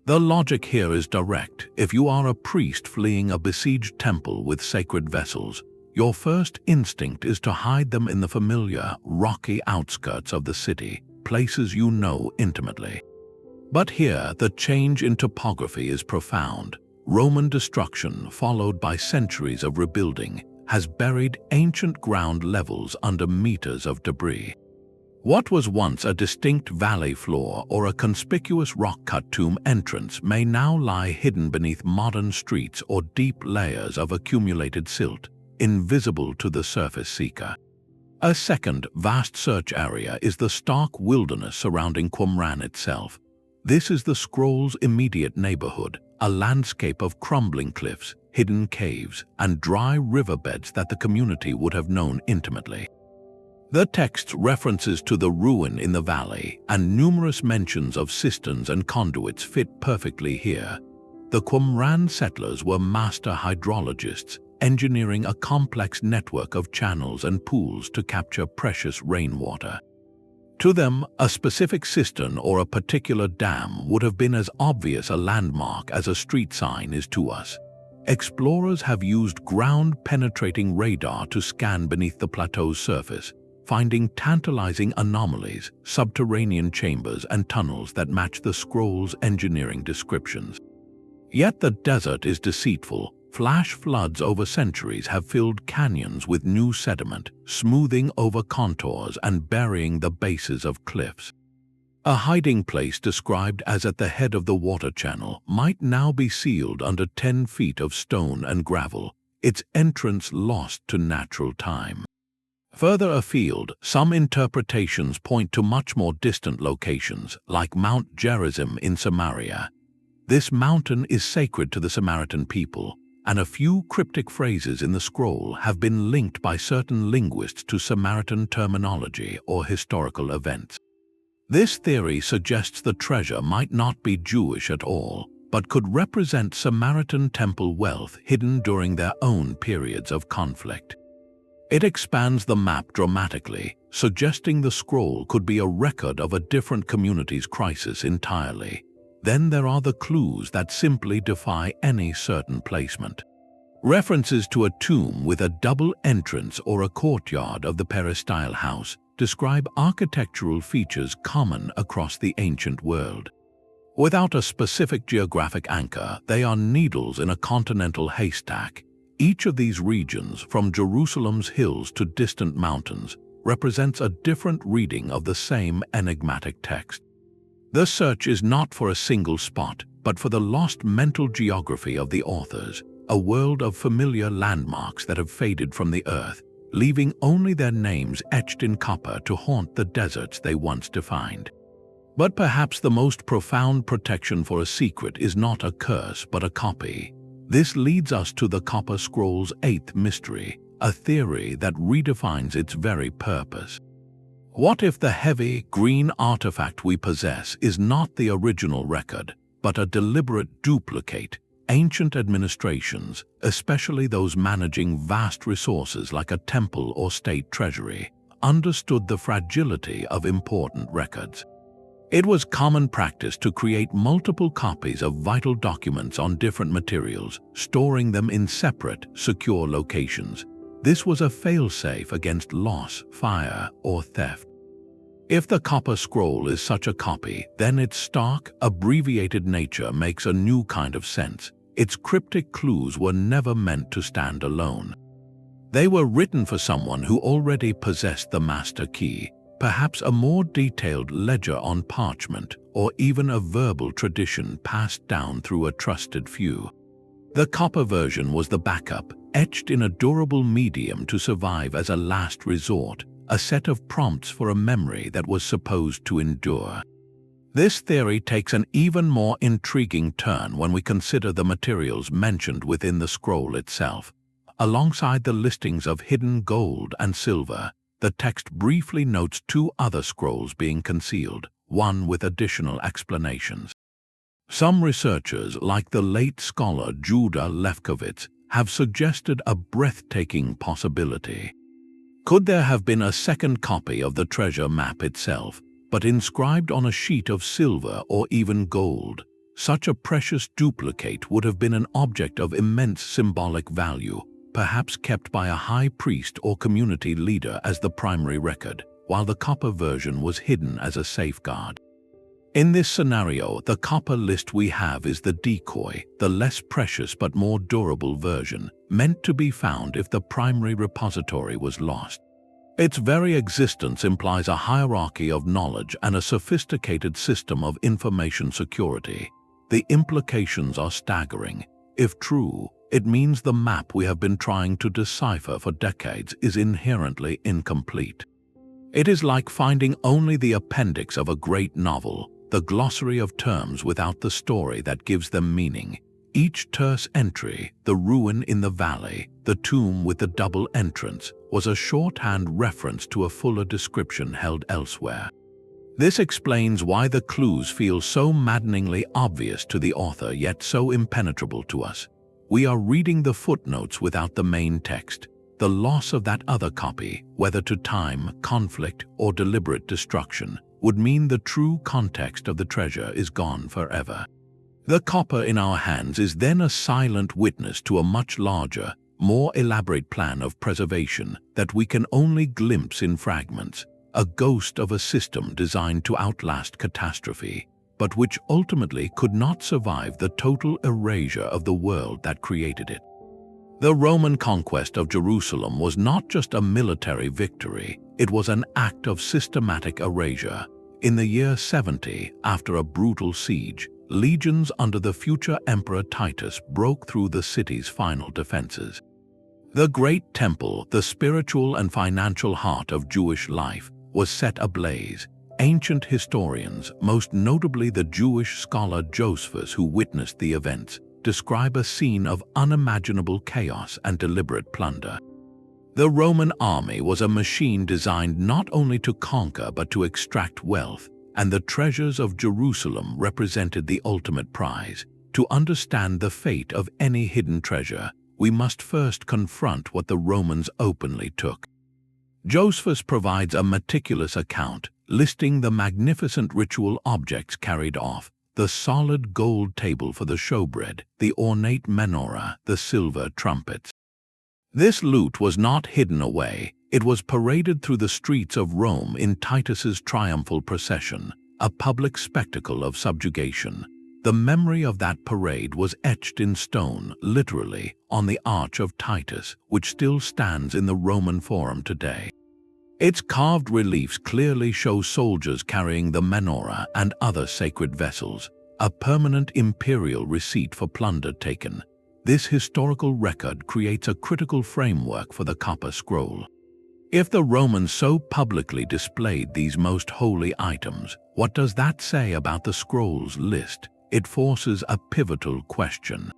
The logic here is direct. If you are a priest fleeing a besieged temple with sacred vessels, your first instinct is to hide them in the familiar, rocky outskirts of the city, places you know intimately. But here, the change in topography is profound. Roman destruction, followed by centuries of rebuilding, has buried ancient ground levels under meters of debris. What was once a distinct valley floor or a conspicuous rock-cut tomb entrance may now lie hidden beneath modern streets or deep layers of accumulated silt, invisible to the surface seeker. A second vast search area is the stark wilderness surrounding Qumran itself. This is the scroll's immediate neighborhood, a landscape of crumbling cliffs, hidden caves, and dry riverbeds that the community would have known intimately. The text's references to the ruin in the valley and numerous mentions of cisterns and conduits fit perfectly here. The Qumran settlers were master hydrologists, engineering a complex network of channels and pools to capture precious rainwater. To them, a specific cistern or a particular dam would have been as obvious a landmark as a street sign is to us. Explorers have used ground-penetrating radar to scan beneath the plateau's surface, finding tantalizing anomalies, subterranean chambers and tunnels that match the scroll's engineering descriptions. Yet the desert is deceitful. Flash floods over centuries have filled canyons with new sediment, smoothing over contours and burying the bases of cliffs. A hiding place described as at the head of the water channel might now be sealed under 10 feet of stone and gravel, its entrance lost to natural time. Further afield, some interpretations point to much more distant locations, like Mount Gerizim in Samaria. This mountain is sacred to the Samaritan people, and a few cryptic phrases in the scroll have been linked by certain linguists to Samaritan terminology or historical events. This theory suggests the treasure might not be Jewish at all, but could represent Samaritan temple wealth hidden during their own periods of conflict. It expands the map dramatically, suggesting the scroll could be a record of a different community's crisis entirely. Then there are the clues that simply defy any certain placement. References to a tomb with a double entrance or a courtyard of the peristyle house describe architectural features common across the ancient world. Without a specific geographic anchor, they are needles in a continental haystack. Each of these regions, from Jerusalem's hills to distant mountains, represents a different reading of the same enigmatic text. The search is not for a single spot, but for the lost mental geography of the authors, a world of familiar landmarks that have faded from the earth, leaving only their names etched in copper to haunt the deserts they once defined. But perhaps the most profound protection for a secret is not a curse but a copy. This leads us to the Copper Scroll's eighth mystery, a theory that redefines its very purpose. What if the heavy, green artifact we possess is not the original record, but a deliberate duplicate? Ancient administrations, especially those managing vast resources like a temple or state treasury, understood the fragility of important records. It was common practice to create multiple copies of vital documents on different materials, storing them in separate, secure locations. This was a failsafe against loss, fire, or theft. If the Copper Scroll is such a copy, then its stark, abbreviated nature makes a new kind of sense. Its cryptic clues were never meant to stand alone. They were written for someone who already possessed the master key, perhaps a more detailed ledger on parchment, or even a verbal tradition passed down through a trusted few. The copper version was the backup, etched in a durable medium to survive as a last resort, a set of prompts for a memory that was supposed to endure. This theory takes an even more intriguing turn when we consider the materials mentioned within the scroll itself. Alongside the listings of hidden gold and silver, the text briefly notes two other scrolls being concealed, one with additional explanations. Some researchers, like the late scholar Judah Lefkowitz, have suggested a breathtaking possibility. Could there have been a second copy of the treasure map itself, but inscribed on a sheet of silver or even gold? Such a precious duplicate would have been an object of immense symbolic value, perhaps kept by a high priest or community leader as the primary record, while the copper version was hidden as a safeguard. In this scenario, the copper list we have is the decoy, the less precious but more durable version, meant to be found if the primary repository was lost. Its very existence implies a hierarchy of knowledge and a sophisticated system of information security. The implications are staggering. If true, it means the map we have been trying to decipher for decades is inherently incomplete. It is like finding only the appendix of a great novel, the glossary of terms without the story that gives them meaning. Each terse entry, the ruin in the valley, the tomb with the double entrance, was a shorthand reference to a fuller description held elsewhere. This explains why the clues feel so maddeningly obvious to the author yet so impenetrable to us. We are reading the footnotes without the main text. The loss of that other copy, whether to time, conflict, or deliberate destruction, would mean the true context of the treasure is gone forever. The copper in our hands is then a silent witness to a much larger, more elaborate plan of preservation that we can only glimpse in fragments, a ghost of a system designed to outlast catastrophe, but which ultimately could not survive the total erasure of the world that created it. The Roman conquest of Jerusalem was not just a military victory, it was an act of systematic erasure. In the year 70, after a brutal siege, legions under the future Emperor Titus broke through the city's final defenses. The Great Temple, the spiritual and financial heart of Jewish life, was set ablaze. Ancient historians, most notably the Jewish scholar Josephus who witnessed the events, describe a scene of unimaginable chaos and deliberate plunder. The Roman army was a machine designed not only to conquer but to extract wealth, and the treasures of Jerusalem represented the ultimate prize. To understand the fate of any hidden treasure, we must first confront what the Romans openly took. Josephus provides a meticulous account, listing the magnificent ritual objects carried off: the solid gold table for the showbread, the ornate menorah, the silver trumpets. This loot was not hidden away, it was paraded through the streets of Rome in Titus's triumphal procession, a public spectacle of subjugation. The memory of that parade was etched in stone, literally, on the Arch of Titus, which still stands in the Roman Forum today. Its carved reliefs clearly show soldiers carrying the menorah and other sacred vessels, a permanent imperial receipt for plunder taken. This historical record creates a critical framework for the Copper Scroll. If the Romans so publicly displayed these most holy items, what does that say about the scroll's list? It forces a pivotal question.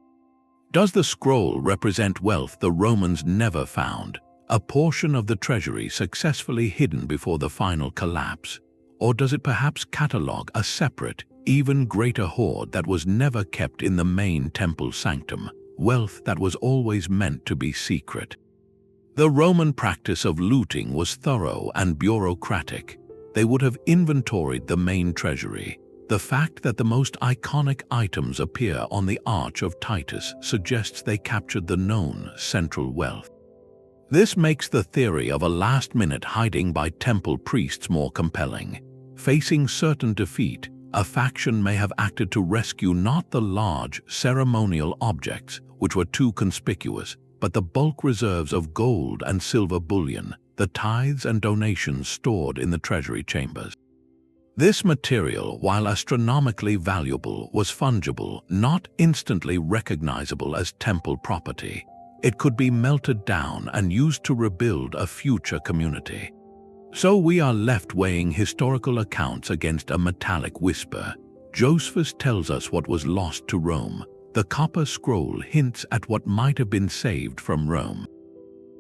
Does the scroll represent wealth the Romans never found, a portion of the treasury successfully hidden before the final collapse? Or does it perhaps catalogue a separate, even greater hoard that was never kept in the main temple sanctum, wealth that was always meant to be secret? The Roman practice of looting was thorough and bureaucratic. They would have inventoried the main treasury. The fact that the most iconic items appear on the Arch of Titus suggests they captured the known central wealth. This makes the theory of a last-minute hiding by temple priests more compelling. Facing certain defeat, a faction may have acted to rescue not the large ceremonial objects, which were too conspicuous, but the bulk reserves of gold and silver bullion, the tithes and donations stored in the treasury chambers. This material, while astronomically valuable, was fungible, not instantly recognizable as temple property. It could be melted down and used to rebuild a future community. So we are left weighing historical accounts against a metallic whisper. Josephus tells us what was lost to Rome. The Copper Scroll hints at what might have been saved from Rome.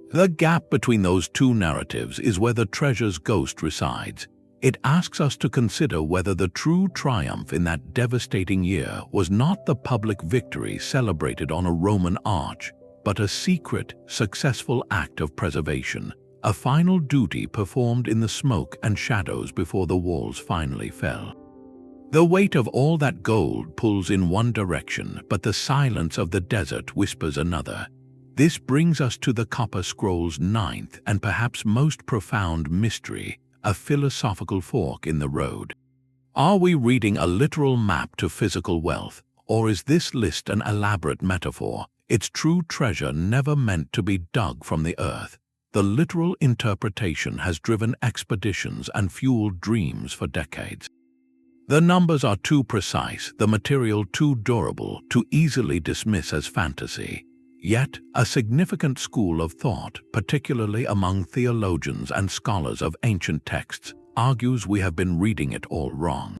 The gap between those two narratives is where the treasure's ghost resides. It asks us to consider whether the true triumph in that devastating year was not the public victory celebrated on a Roman arch, but a secret, successful act of preservation, a final duty performed in the smoke and shadows before the walls finally fell. The weight of all that gold pulls in one direction, but the silence of the desert whispers another. This brings us to the Copper Scroll's ninth and perhaps most profound mystery, a philosophical fork in the road. Are we reading a literal map to physical wealth, or is this list an elaborate metaphor, its true treasure never meant to be dug from the earth? The literal interpretation has driven expeditions and fueled dreams for decades. The numbers are too precise, the material too durable to easily dismiss as fantasy. Yet, a significant school of thought, particularly among theologians and scholars of ancient texts, argues we have been reading it all wrong.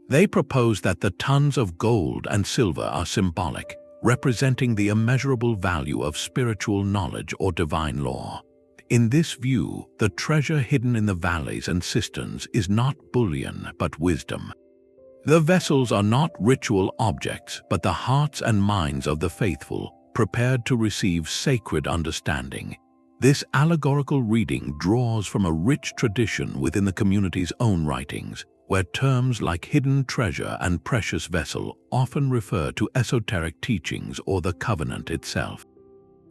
They propose that the tons of gold and silver are symbolic, representing the immeasurable value of spiritual knowledge or divine law. In this view, the treasure hidden in the valleys and cisterns is not bullion but wisdom. The vessels are not ritual objects but the hearts and minds of the faithful, prepared to receive sacred understanding. This allegorical reading draws from a rich tradition within the community's own writings, where terms like hidden treasure and precious vessel often refer to esoteric teachings or the covenant itself.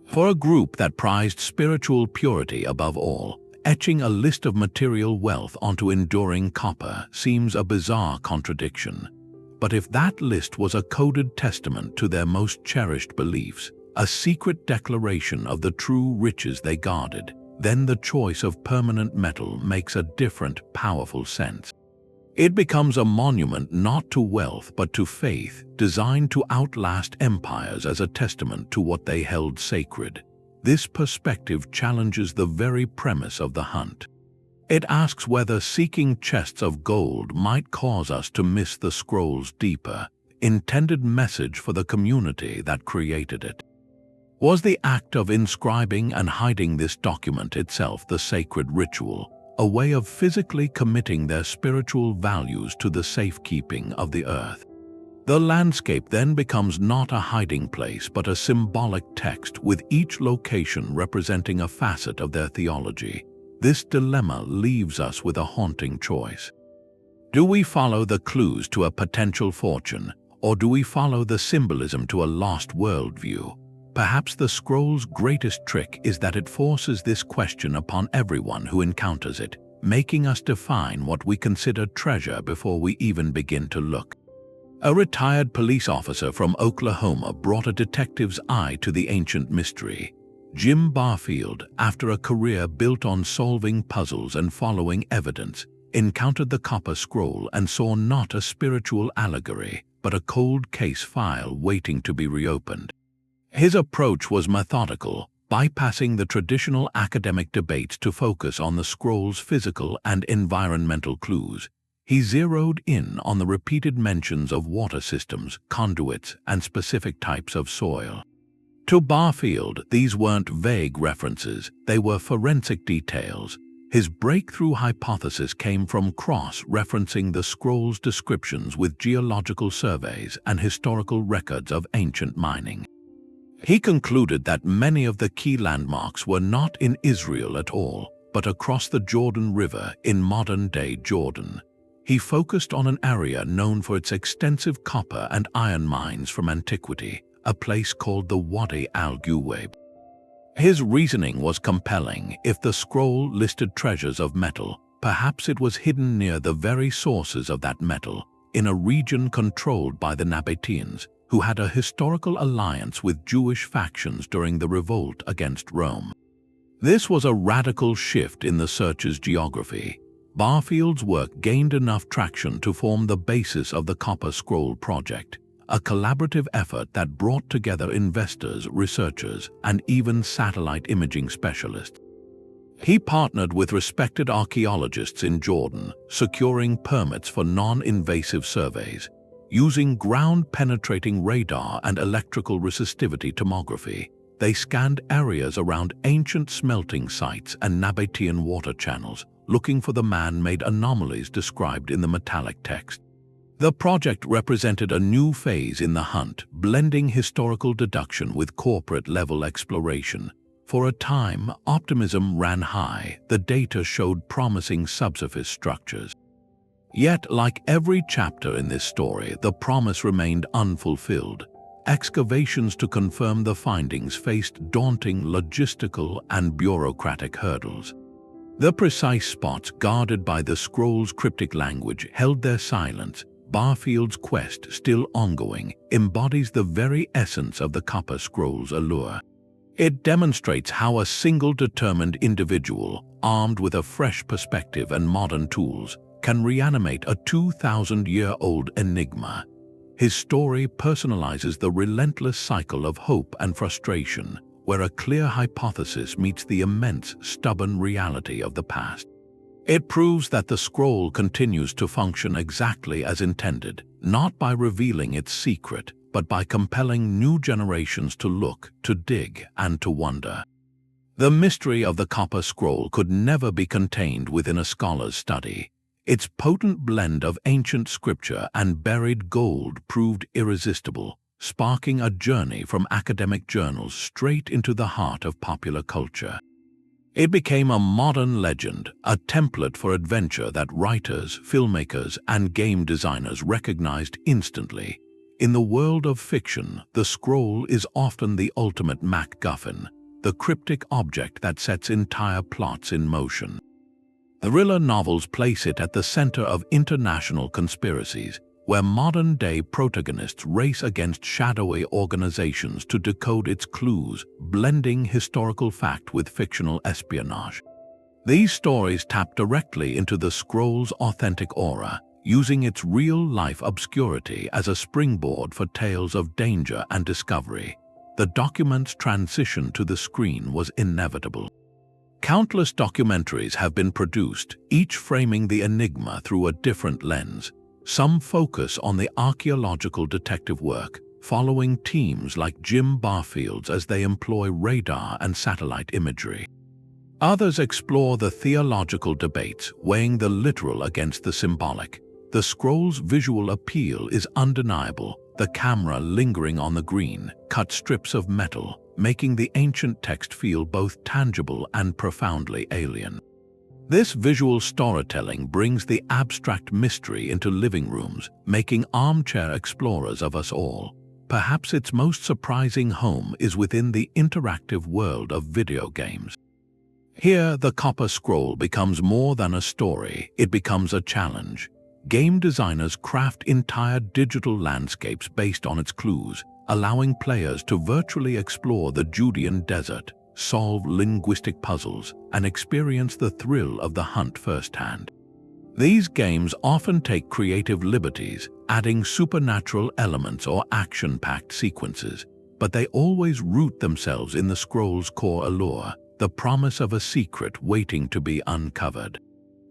For a group that prized spiritual purity above all, etching a list of material wealth onto enduring copper seems a bizarre contradiction. But if that list was a coded testament to their most cherished beliefs, a secret declaration of the true riches they guarded, then the choice of permanent metal makes a different, powerful sense. It becomes a monument not to wealth but to faith, designed to outlast empires as a testament to what they held sacred. This perspective challenges the very premise of the hunt. It asks whether seeking chests of gold might cause us to miss the scroll's deeper, intended message for the community that created it. Was the act of inscribing and hiding this document itself the sacred ritual, a way of physically committing their spiritual values to the safekeeping of the earth? The landscape then becomes not a hiding place but a symbolic text, with each location representing a facet of their theology. This dilemma leaves us with a haunting choice. Do we follow the clues to a potential fortune, or do we follow the symbolism to a lost worldview? Perhaps the scroll's greatest trick is that it forces this question upon everyone who encounters it, making us define what we consider treasure before we even begin to look. A retired police officer from Oklahoma brought a detective's eye to the ancient mystery. Jim Barfield, after a career built on solving puzzles and following evidence, encountered the copper scroll and saw not a spiritual allegory, but a cold case file waiting to be reopened. His approach was methodical, bypassing the traditional academic debates to focus on the scroll's physical and environmental clues. He zeroed in on the repeated mentions of water systems, conduits, and specific types of soil. To Barfield, these weren't vague references, they were forensic details. His breakthrough hypothesis came from cross-referencing the scroll's descriptions with geological surveys and historical records of ancient mining. He concluded that many of the key landmarks were not in Israel at all, but across the Jordan River in modern-day Jordan. He focused on an area known for its extensive copper and iron mines from antiquity, a place called the Wadi al-Guwaib. His reasoning was compelling. If the scroll listed treasures of metal, perhaps it was hidden near the very sources of that metal, in a region controlled by the Nabateans, who had a historical alliance with Jewish factions during the revolt against Rome. This was a radical shift in the search's geography. Barfield's work gained enough traction to form the basis of the Copper Scroll Project, a collaborative effort that brought together investors, researchers, and even satellite imaging specialists. He partnered with respected archaeologists in Jordan, securing permits for non-invasive surveys. Using ground-penetrating radar and electrical resistivity tomography, they scanned areas around ancient smelting sites and Nabatean water channels, looking for the man-made anomalies described in the metallic text. The project represented a new phase in the hunt, blending historical deduction with corporate-level exploration. For a time, optimism ran high. The data showed promising subsurface structures. Yet, like every chapter in this story, the promise remained unfulfilled. Excavations to confirm the findings faced daunting logistical and bureaucratic hurdles. The precise spots guarded by the scroll's cryptic language held their silence. Barfield's quest, still ongoing, embodies the very essence of the Copper Scroll's allure. It demonstrates how a single determined individual, armed with a fresh perspective and modern tools, can reanimate a 2,000-year-old enigma. His story personalizes the relentless cycle of hope and frustration, where a clear hypothesis meets the immense, stubborn reality of the past. It proves that the scroll continues to function exactly as intended, not by revealing its secret, but by compelling new generations to look, to dig, and to wonder. The mystery of the Copper Scroll could never be contained within a scholar's study. Its potent blend of ancient scripture and buried gold proved irresistible, sparking a journey from academic journals straight into the heart of popular culture. It became a modern legend, a template for adventure that writers, filmmakers, and game designers recognized instantly. In the world of fiction, the scroll is often the ultimate MacGuffin, the cryptic object that sets entire plots in motion. Thriller novels place it at the center of international conspiracies, where modern-day protagonists race against shadowy organizations to decode its clues, blending historical fact with fictional espionage. These stories tap directly into the scroll's authentic aura, using its real-life obscurity as a springboard for tales of danger and discovery. The document's transition to the screen was inevitable. Countless documentaries have been produced, each framing the enigma through a different lens. Some focus on the archaeological detective work, following teams like Jim Barfield's as they employ radar and satellite imagery. Others explore the theological debates, weighing the literal against the symbolic. The scroll's visual appeal is undeniable, the camera lingering on the green, cut strips of metal, making the ancient text feel both tangible and profoundly alien. This visual storytelling brings the abstract mystery into living rooms, making armchair explorers of us all. Perhaps its most surprising home is within the interactive world of video games. Here, the Copper Scroll becomes more than a story, it becomes a challenge. Game designers craft entire digital landscapes based on its clues, allowing players to virtually explore the Judean desert, solve linguistic puzzles, and experience the thrill of the hunt firsthand. These games often take creative liberties, adding supernatural elements or action-packed sequences, but they always root themselves in the scroll's core allure, the promise of a secret waiting to be uncovered.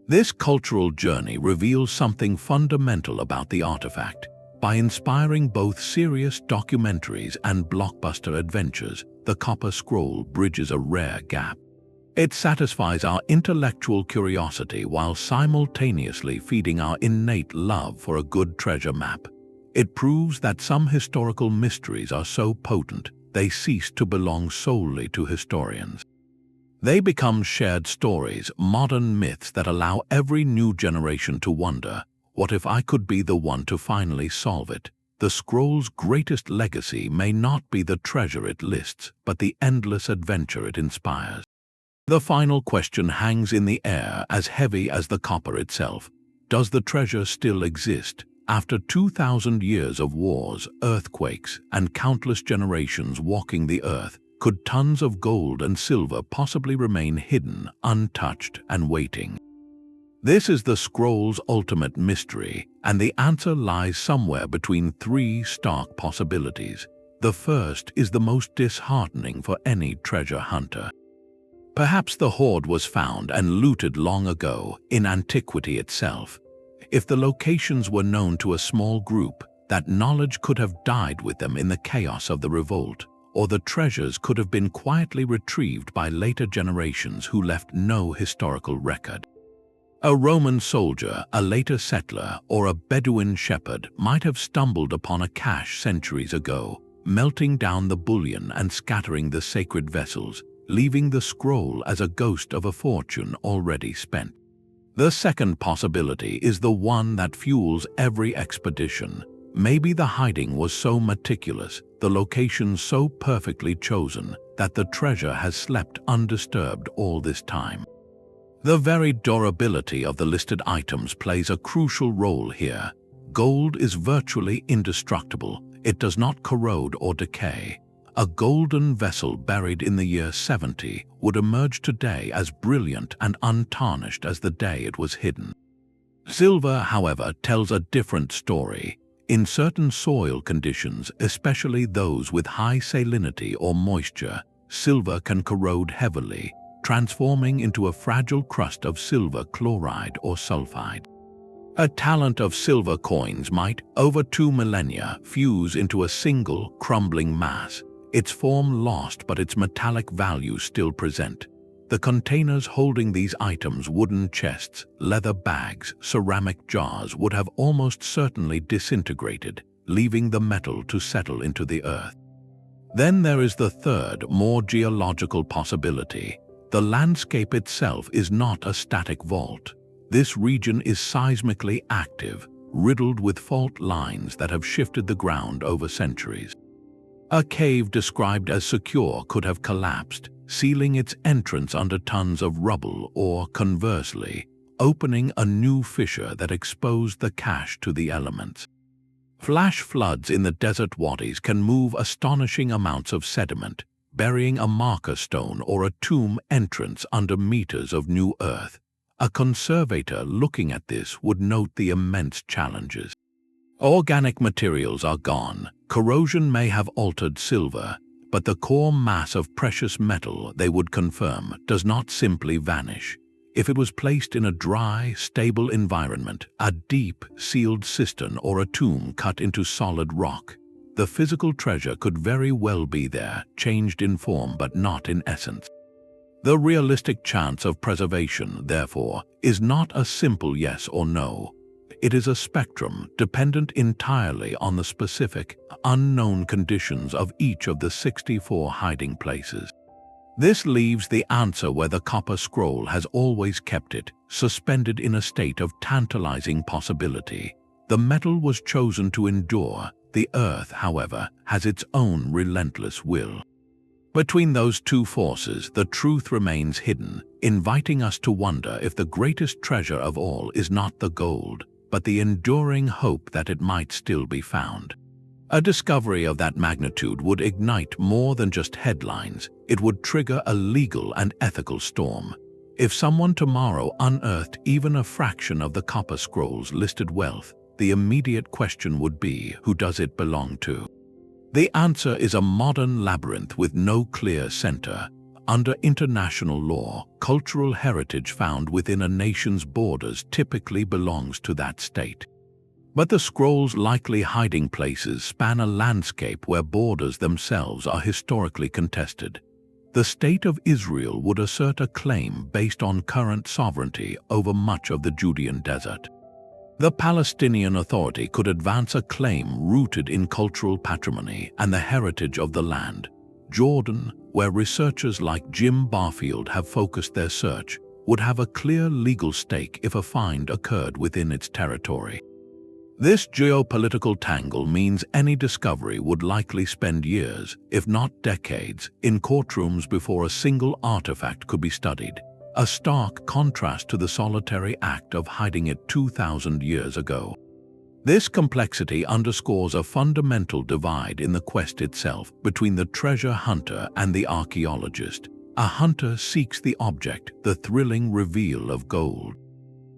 This cultural journey reveals something fundamental about the artifact. By inspiring both serious documentaries and blockbuster adventures, the Copper Scroll bridges a rare gap. It satisfies our intellectual curiosity while simultaneously feeding our innate love for a good treasure map. It proves that some historical mysteries are so potent, they cease to belong solely to historians. They become shared stories, modern myths that allow every new generation to wonder, what if I could be the one to finally solve it? The scroll's greatest legacy may not be the treasure it lists, but the endless adventure it inspires. The final question hangs in the air, as heavy as the copper itself. Does the treasure still exist? After 2,000 years of wars, earthquakes, and countless generations walking the earth, could tons of gold and silver possibly remain hidden, untouched, and waiting? This is the scroll's ultimate mystery, and the answer lies somewhere between three stark possibilities. The first is the most disheartening for any treasure hunter. Perhaps the Horde was found and looted long ago, in antiquity itself. If the locations were known to a small group, that knowledge could have died with them in the chaos of the Revolt, or the treasures could have been quietly retrieved by later generations who left no historical record. A Roman soldier, a later settler, or a Bedouin shepherd might have stumbled upon a cache centuries ago, melting down the bullion and scattering the sacred vessels, leaving the scroll as a ghost of a fortune already spent. The second possibility is the one that fuels every expedition. Maybe the hiding was so meticulous, the location so perfectly chosen, that the treasure has slept undisturbed all this time. The very durability of the listed items plays a crucial role here. Gold is virtually indestructible. It does not corrode or decay. A golden vessel buried in the year 70 would emerge today as brilliant and untarnished as the day it was hidden. Silver, however, tells a different story. In certain soil conditions, especially those with high salinity or moisture, silver can corrode heavily, transforming into a fragile crust of silver chloride or sulfide. A talent of silver coins might, over 2 millennia, fuse into a single, crumbling mass, its form lost but its metallic value still present. The containers holding these items, wooden chests, leather bags, ceramic jars, would have almost certainly disintegrated, leaving the metal to settle into the earth. Then there is the third, more geological possibility. The landscape itself is not a static vault. This region is seismically active, riddled with fault lines that have shifted the ground over centuries. A cave described as secure could have collapsed, sealing its entrance under tons of rubble, or, conversely, opening a new fissure that exposed the cache to the elements. Flash floods in the desert wadis can move astonishing amounts of sediment, burying a marker stone or a tomb entrance under meters of new earth. A conservator looking at this would note the immense challenges. Organic materials are gone. Corrosion may have altered silver, but the core mass of precious metal, they would confirm, does not simply vanish. If it was placed in a dry, stable environment, a deep, sealed cistern or a tomb cut into solid rock, the physical treasure could very well be there, changed in form but not in essence. The realistic chance of preservation, therefore, is not a simple yes or no. It is a spectrum dependent entirely on the specific, unknown conditions of each of the 64 hiding places. This leaves the answer where the copper scroll has always kept it, suspended in a state of tantalizing possibility. The metal was chosen to endure. The earth, however, has its own relentless will. Between those two forces, the truth remains hidden, inviting us to wonder if the greatest treasure of all is not the gold, but the enduring hope that it might still be found. A discovery of that magnitude would ignite more than just headlines. It would trigger a legal and ethical storm. If someone tomorrow unearthed even a fraction of the copper scroll's listed wealth, the immediate question would be, who does it belong to? The answer is a modern labyrinth with no clear center. Under international law, cultural heritage found within a nation's borders typically belongs to that state. But the scroll's likely hiding places span a landscape where borders themselves are historically contested. The State of Israel would assert a claim based on current sovereignty over much of the Judean desert. The Palestinian Authority could advance a claim rooted in cultural patrimony and the heritage of the land. Jordan, where researchers like Jim Barfield have focused their search, would have a clear legal stake if a find occurred within its territory. This geopolitical tangle means any discovery would likely spend years, if not decades, in courtrooms before a single artifact could be studied, a stark contrast to the solitary act of hiding it 2,000 years ago. This complexity underscores a fundamental divide in the quest itself between the treasure hunter and the archaeologist. A hunter seeks the object, the thrilling reveal of gold.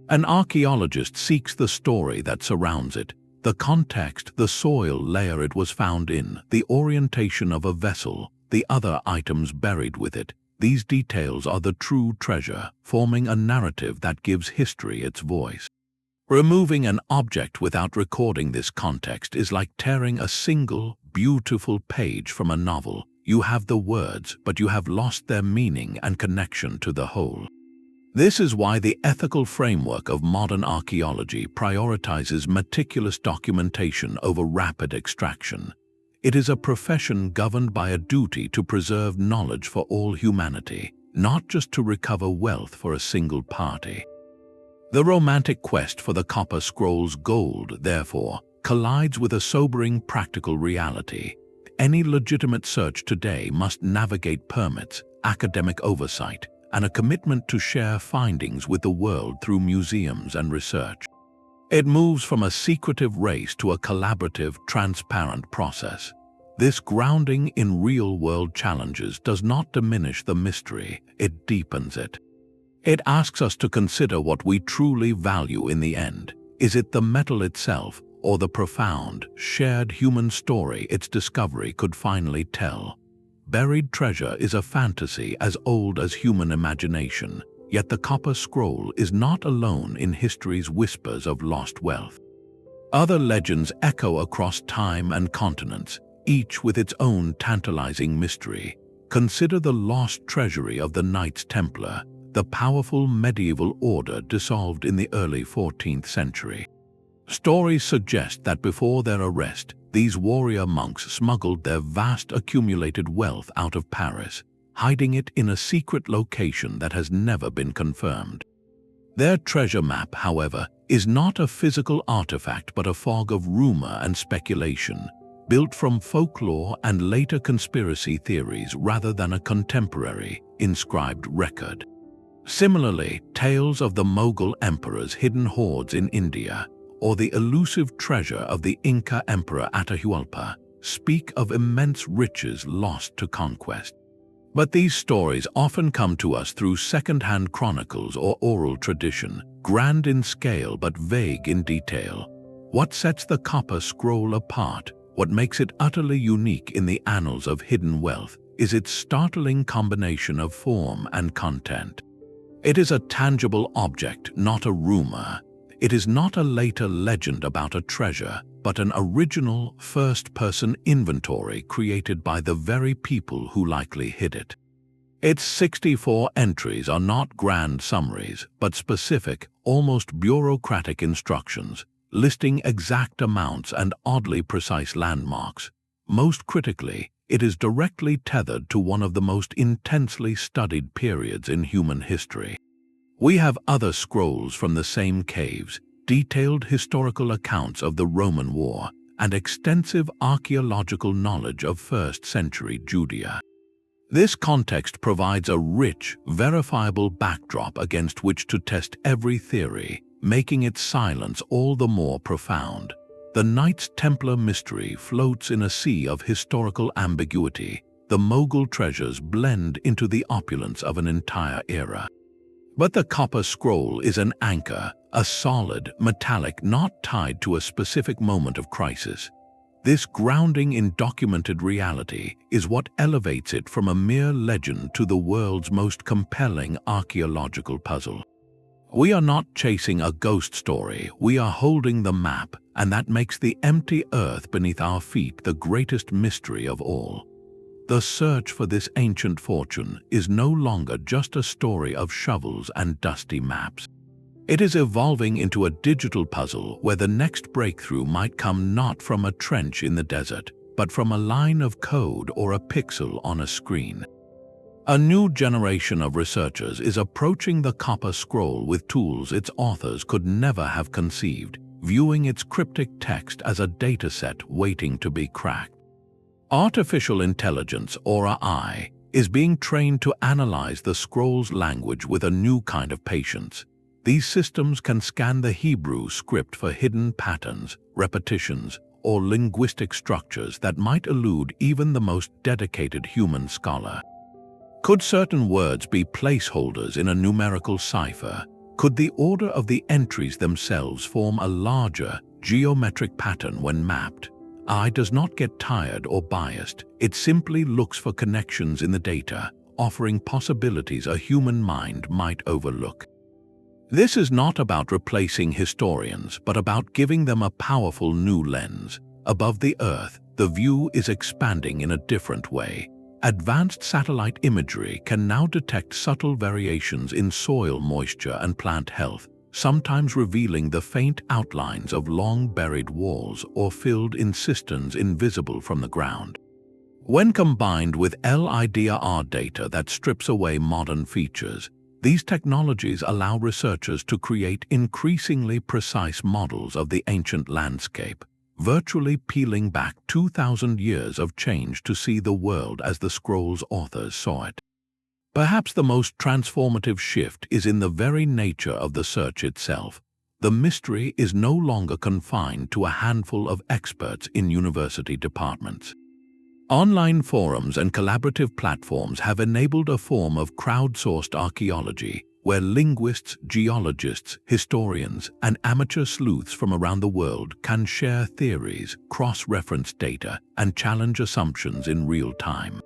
An archaeologist seeks the story that surrounds it, the context, the soil layer it was found in, the orientation of a vessel, the other items buried with it. These details are the true treasure, forming a narrative that gives history its voice. Removing an object without recording this context is like tearing a single, beautiful page from a novel. You have the words, but you have lost their meaning and connection to the whole. This is why the ethical framework of modern archaeology prioritizes meticulous documentation over rapid extraction. It is a profession governed by a duty to preserve knowledge for all humanity, not just to recover wealth for a single party. The romantic quest for the copper scroll's gold, therefore, collides with a sobering practical reality. Any legitimate search today must navigate permits, academic oversight, and a commitment to share findings with the world through museums and research. It moves from a secretive race to a collaborative, transparent process. This grounding in real-world challenges does not diminish the mystery, it deepens it. It asks us to consider what we truly value in the end. Is it the metal itself, or the profound, shared human story its discovery could finally tell? Buried treasure is a fantasy as old as human imagination, yet the copper scroll is not alone in history's whispers of lost wealth. Other legends echo across time and continents, each with its own tantalizing mystery. Consider the lost treasury of the Knights Templar, the powerful medieval order dissolved in the early 14th century. Stories suggest that before their arrest, these warrior monks smuggled their vast accumulated wealth out of Paris, hiding it in a secret location that has never been confirmed. Their treasure map, however, is not a physical artifact but a fog of rumor and speculation, built from folklore and later conspiracy theories rather than a contemporary, inscribed record. Similarly, tales of the Mughal emperor's hidden hoards in India, or the elusive treasure of the Inca Emperor Atahualpa speak of immense riches lost to conquest. But these stories often come to us through second-hand chronicles or oral tradition, grand in scale but vague in detail. What sets the copper scroll apart, what makes it utterly unique in the annals of hidden wealth, is its startling combination of form and content. It is a tangible object, not a rumor. It is not a later legend about a treasure, but an original, first-person inventory created by the very people who likely hid it. Its 64 entries are not grand summaries, but specific, almost bureaucratic instructions, listing exact amounts and oddly precise landmarks. Most critically, it is directly tethered to one of the most intensely studied periods in human history. We have other scrolls from the same caves, detailed historical accounts of the Roman War, and extensive archaeological knowledge of 1st century Judea. This context provides a rich, verifiable backdrop against which to test every theory, making its silence all the more profound. The Knights Templar mystery floats in a sea of historical ambiguity. The Mughal treasures blend into the opulence of an entire era. But the copper scroll is an anchor, a solid, metallic, not tied to a specific moment of crisis. This grounding in documented reality is what elevates it from a mere legend to the world's most compelling archaeological puzzle. We are not chasing a ghost story, we are holding the map, and that makes the empty earth beneath our feet the greatest mystery of all. The search for this ancient fortune is no longer just a story of shovels and dusty maps. It is evolving into a digital puzzle where the next breakthrough might come not from a trench in the desert, but from a line of code or a pixel on a screen. A new generation of researchers is approaching the copper scroll with tools its authors could never have conceived, viewing its cryptic text as a dataset waiting to be cracked. Artificial intelligence, or AI, is being trained to analyze the scroll's language with a new kind of patience. These systems can scan the Hebrew script for hidden patterns, repetitions, or linguistic structures that might elude even the most dedicated human scholar. Could certain words be placeholders in a numerical cipher? Could the order of the entries themselves form a larger, geometric pattern when mapped? AI does not get tired or biased. It simply looks for connections in the data, offering possibilities a human mind might overlook. This is not about replacing historians, but about giving them a powerful new lens. Above the Earth, the view is expanding in a different way. Advanced satellite imagery can now detect subtle variations in soil moisture and plant health, sometimes revealing the faint outlines of long-buried walls or filled-in cisterns invisible from the ground. When combined with LIDAR data that strips away modern features, these technologies allow researchers to create increasingly precise models of the ancient landscape, virtually peeling back 2,000 years of change to see the world as the scroll's authors saw it. Perhaps the most transformative shift is in the very nature of the search itself. The mystery is no longer confined to a handful of experts in university departments. Online forums and collaborative platforms have enabled a form of crowdsourced archaeology, where linguists, geologists, historians, and amateur sleuths from around the world can share theories, cross-reference data, and challenge assumptions in real time.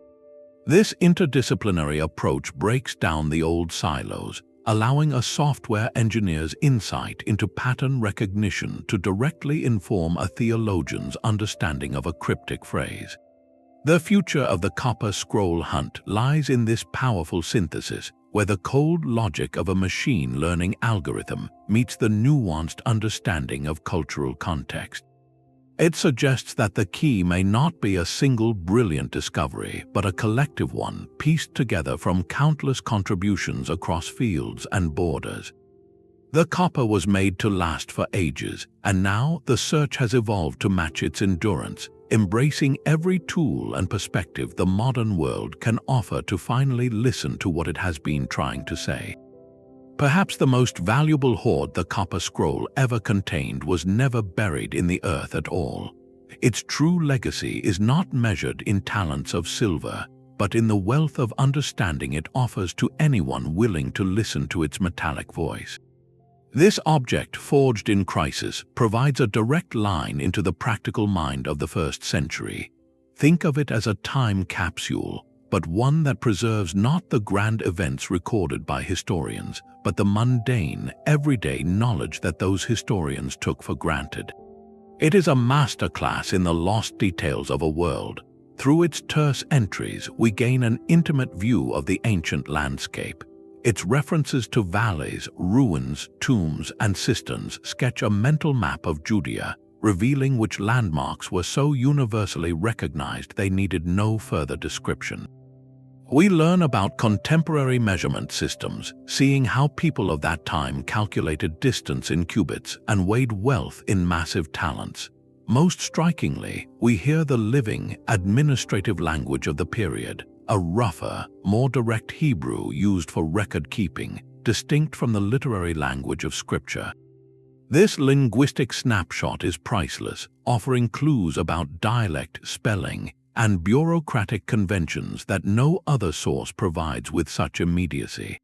This interdisciplinary approach breaks down the old silos, allowing a software engineer's insight into pattern recognition to directly inform a theologian's understanding of a cryptic phrase. The future of the copper scroll hunt lies in this powerful synthesis, where the cold logic of a machine learning algorithm meets the nuanced understanding of cultural context. It suggests that the key may not be a single brilliant discovery, but a collective one pieced together from countless contributions across fields and borders. The copper was made to last for ages, and now the search has evolved to match its endurance, embracing every tool and perspective the modern world can offer to finally listen to what it has been trying to say. Perhaps the most valuable hoard the copper scroll ever contained was never buried in the earth at all. Its true legacy is not measured in talents of silver, but in the wealth of understanding it offers to anyone willing to listen to its metallic voice. This object, forged in crisis, provides a direct line into the practical mind of the 1st century. Think of it as a time capsule, but one that preserves not the grand events recorded by historians, but the mundane, everyday knowledge that those historians took for granted. It is a masterclass in the lost details of a world. Through its terse entries, we gain an intimate view of the ancient landscape. Its references to valleys, ruins, tombs, and cisterns sketch a mental map of Judea, revealing which landmarks were so universally recognized they needed no further description. We learn about contemporary measurement systems, seeing how people of that time calculated distance in cubits and weighed wealth in massive talents. Most strikingly, we hear the living, administrative language of the period, a rougher, more direct Hebrew used for record-keeping, distinct from the literary language of Scripture. This linguistic snapshot is priceless, offering clues about dialect, spelling, and bureaucratic conventions that no other source provides with such immediacy.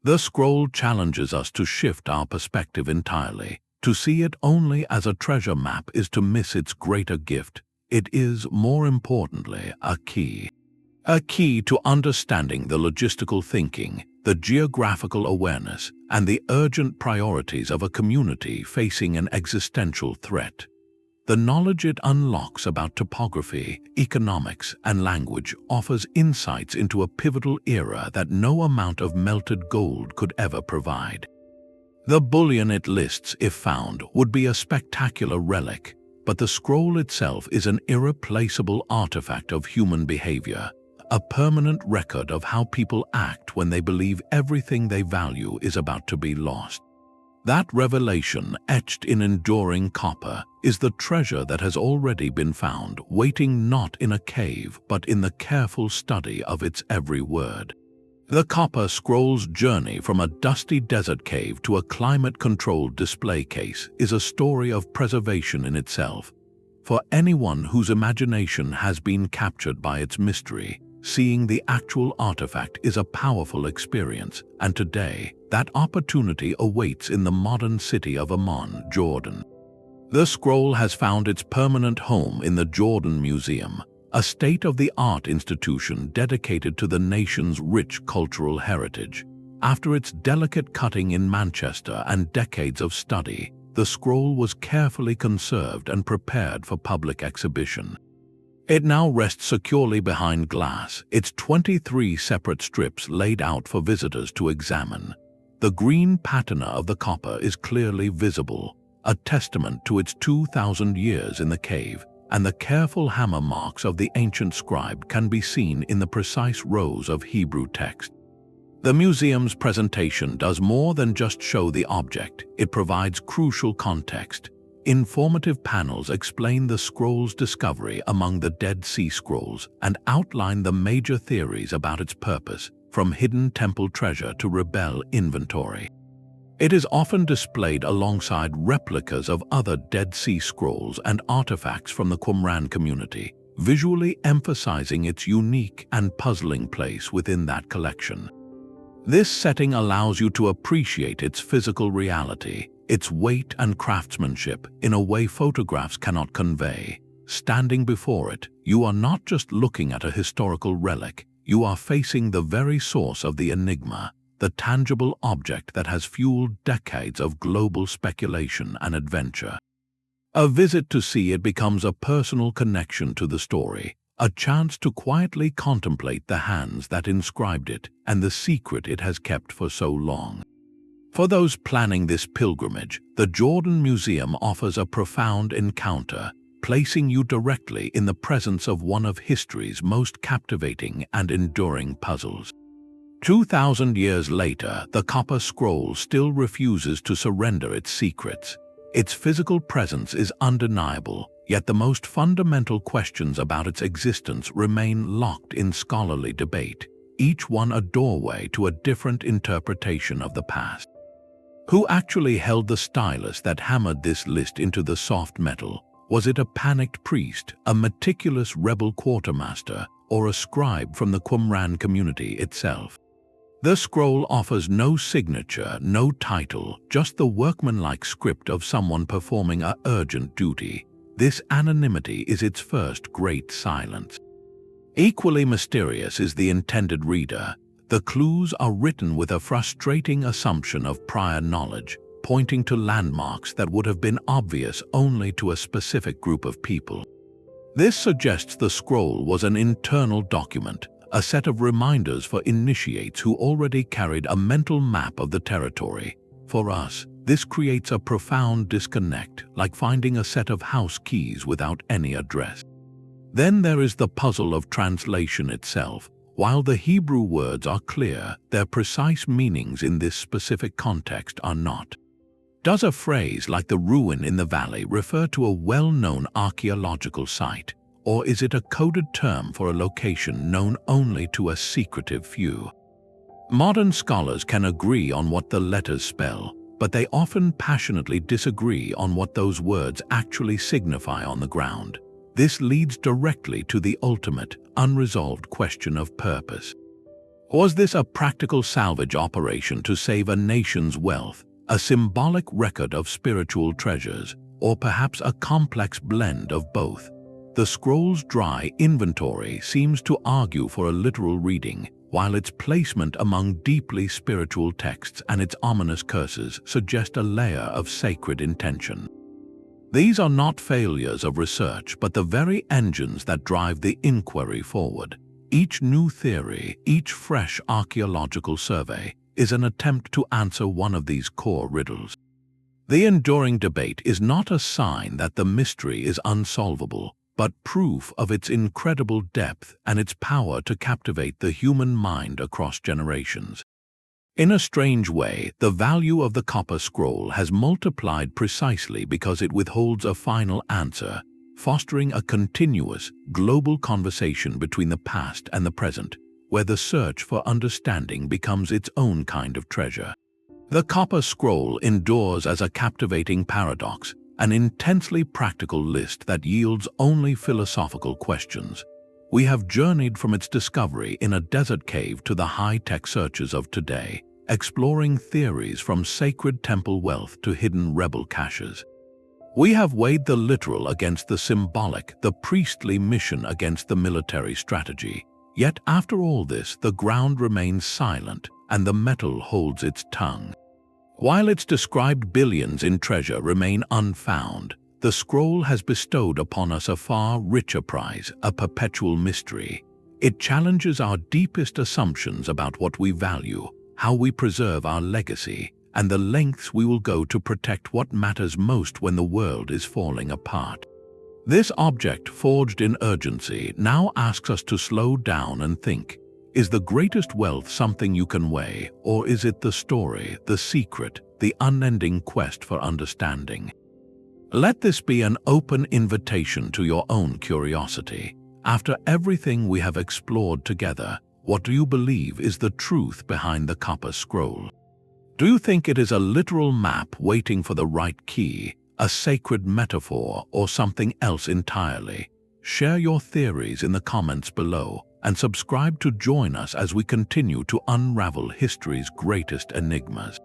The scroll challenges us to shift our perspective entirely. To see it only as a treasure map is to miss its greater gift. It is, more importantly, a key. A key to understanding the logistical thinking, the geographical awareness, and the urgent priorities of a community facing an existential threat. The knowledge it unlocks about topography, economics, and language offers insights into a pivotal era that no amount of melted gold could ever provide. The bullion it lists, if found, would be a spectacular relic, but the scroll itself is an irreplaceable artifact of human behavior, a permanent record of how people act when they believe everything they value is about to be lost. That revelation, etched in enduring copper, is the treasure that has already been found, waiting not in a cave but in the careful study of its every word. The copper scroll's journey from a dusty desert cave to a climate-controlled display case is a story of preservation in itself. For anyone whose imagination has been captured by its mystery, seeing the actual artifact is a powerful experience, and today, that opportunity awaits in the modern city of Amman, Jordan. The scroll has found its permanent home in the Jordan Museum, a state-of-the-art institution dedicated to the nation's rich cultural heritage. After its delicate cutting in Manchester and decades of study, the scroll was carefully conserved and prepared for public exhibition. It now rests securely behind glass, its 23 separate strips laid out for visitors to examine. The green patina of the copper is clearly visible, a testament to its 2,000 years in the cave, and the careful hammer marks of the ancient scribe can be seen in the precise rows of Hebrew text. The museum's presentation does more than just show the object, it provides crucial context. Informative panels explain the scroll's discovery among the Dead Sea Scrolls and outline the major theories about its purpose, from hidden temple treasure to rebel inventory. It is often displayed alongside replicas of other Dead Sea Scrolls and artifacts from the Qumran community, visually emphasizing its unique and puzzling place within that collection. This setting allows you to appreciate its physical reality, its weight and craftsmanship in a way photographs cannot convey. Standing before it, you are not just looking at a historical relic, you are facing the very source of the enigma, the tangible object that has fueled decades of global speculation and adventure. A visit to see it becomes a personal connection to the story, a chance to quietly contemplate the hands that inscribed it and the secret it has kept for so long. For those planning this pilgrimage, the Jordan Museum offers a profound encounter, placing you directly in the presence of one of history's most captivating and enduring puzzles. 2,000 years later, the copper scroll still refuses to surrender its secrets. Its physical presence is undeniable, yet the most fundamental questions about its existence remain locked in scholarly debate, each one a doorway to a different interpretation of the past. Who actually held the stylus that hammered this list into the soft metal? Was it a panicked priest, a meticulous rebel quartermaster, or a scribe from the Qumran community itself? The scroll offers no signature, no title, just the workmanlike script of someone performing an urgent duty. This anonymity is its first great silence. Equally mysterious is the intended reader. The clues are written with a frustrating assumption of prior knowledge, pointing to landmarks that would have been obvious only to a specific group of people. This suggests the scroll was an internal document, a set of reminders for initiates who already carried a mental map of the territory. For us, this creates a profound disconnect, like finding a set of house keys without any address. Then there is the puzzle of translation itself. While the Hebrew words are clear, their precise meanings in this specific context are not. Does a phrase like the ruin in the valley refer to a well-known archaeological site, or is it a coded term for a location known only to a secretive few? Modern scholars can agree on what the letters spell, but they often passionately disagree on what those words actually signify on the ground. This leads directly to the ultimate, unresolved question of purpose. Was this a practical salvage operation to save a nation's wealth, a symbolic record of spiritual treasures, or perhaps a complex blend of both? The scroll's dry inventory seems to argue for a literal reading, while its placement among deeply spiritual texts and its ominous curses suggest a layer of sacred intention. These are not failures of research, but the very engines that drive the inquiry forward. Each new theory, each fresh archaeological survey, is an attempt to answer one of these core riddles. The enduring debate is not a sign that the mystery is unsolvable, but proof of its incredible depth and its power to captivate the human mind across generations. In a strange way, the value of the copper scroll has multiplied precisely because it withholds a final answer, fostering a continuous, global conversation between the past and the present, where the search for understanding becomes its own kind of treasure. The copper scroll endures as a captivating paradox, an intensely practical list that yields only philosophical questions. We have journeyed from its discovery in a desert cave to the high-tech searches of today, exploring theories from sacred temple wealth to hidden rebel caches. We have weighed the literal against the symbolic, the priestly mission against the military strategy. Yet after all this, the ground remains silent and the metal holds its tongue. While its described billions in treasure remain unfound, the scroll has bestowed upon us a far richer prize, a perpetual mystery. It challenges our deepest assumptions about what we value, how we preserve our legacy, and the lengths we will go to protect what matters most when the world is falling apart. This object, forged in urgency, now asks us to slow down and think. Is the greatest wealth something you can weigh, or is it the story, the secret, the unending quest for understanding? Let this be an open invitation to your own curiosity. After everything we have explored together, what do you believe is the truth behind the copper scroll? Do you think it is a literal map waiting for the right key, a sacred metaphor, or something else entirely? Share your theories in the comments below and subscribe to join us as we continue to unravel history's greatest enigmas.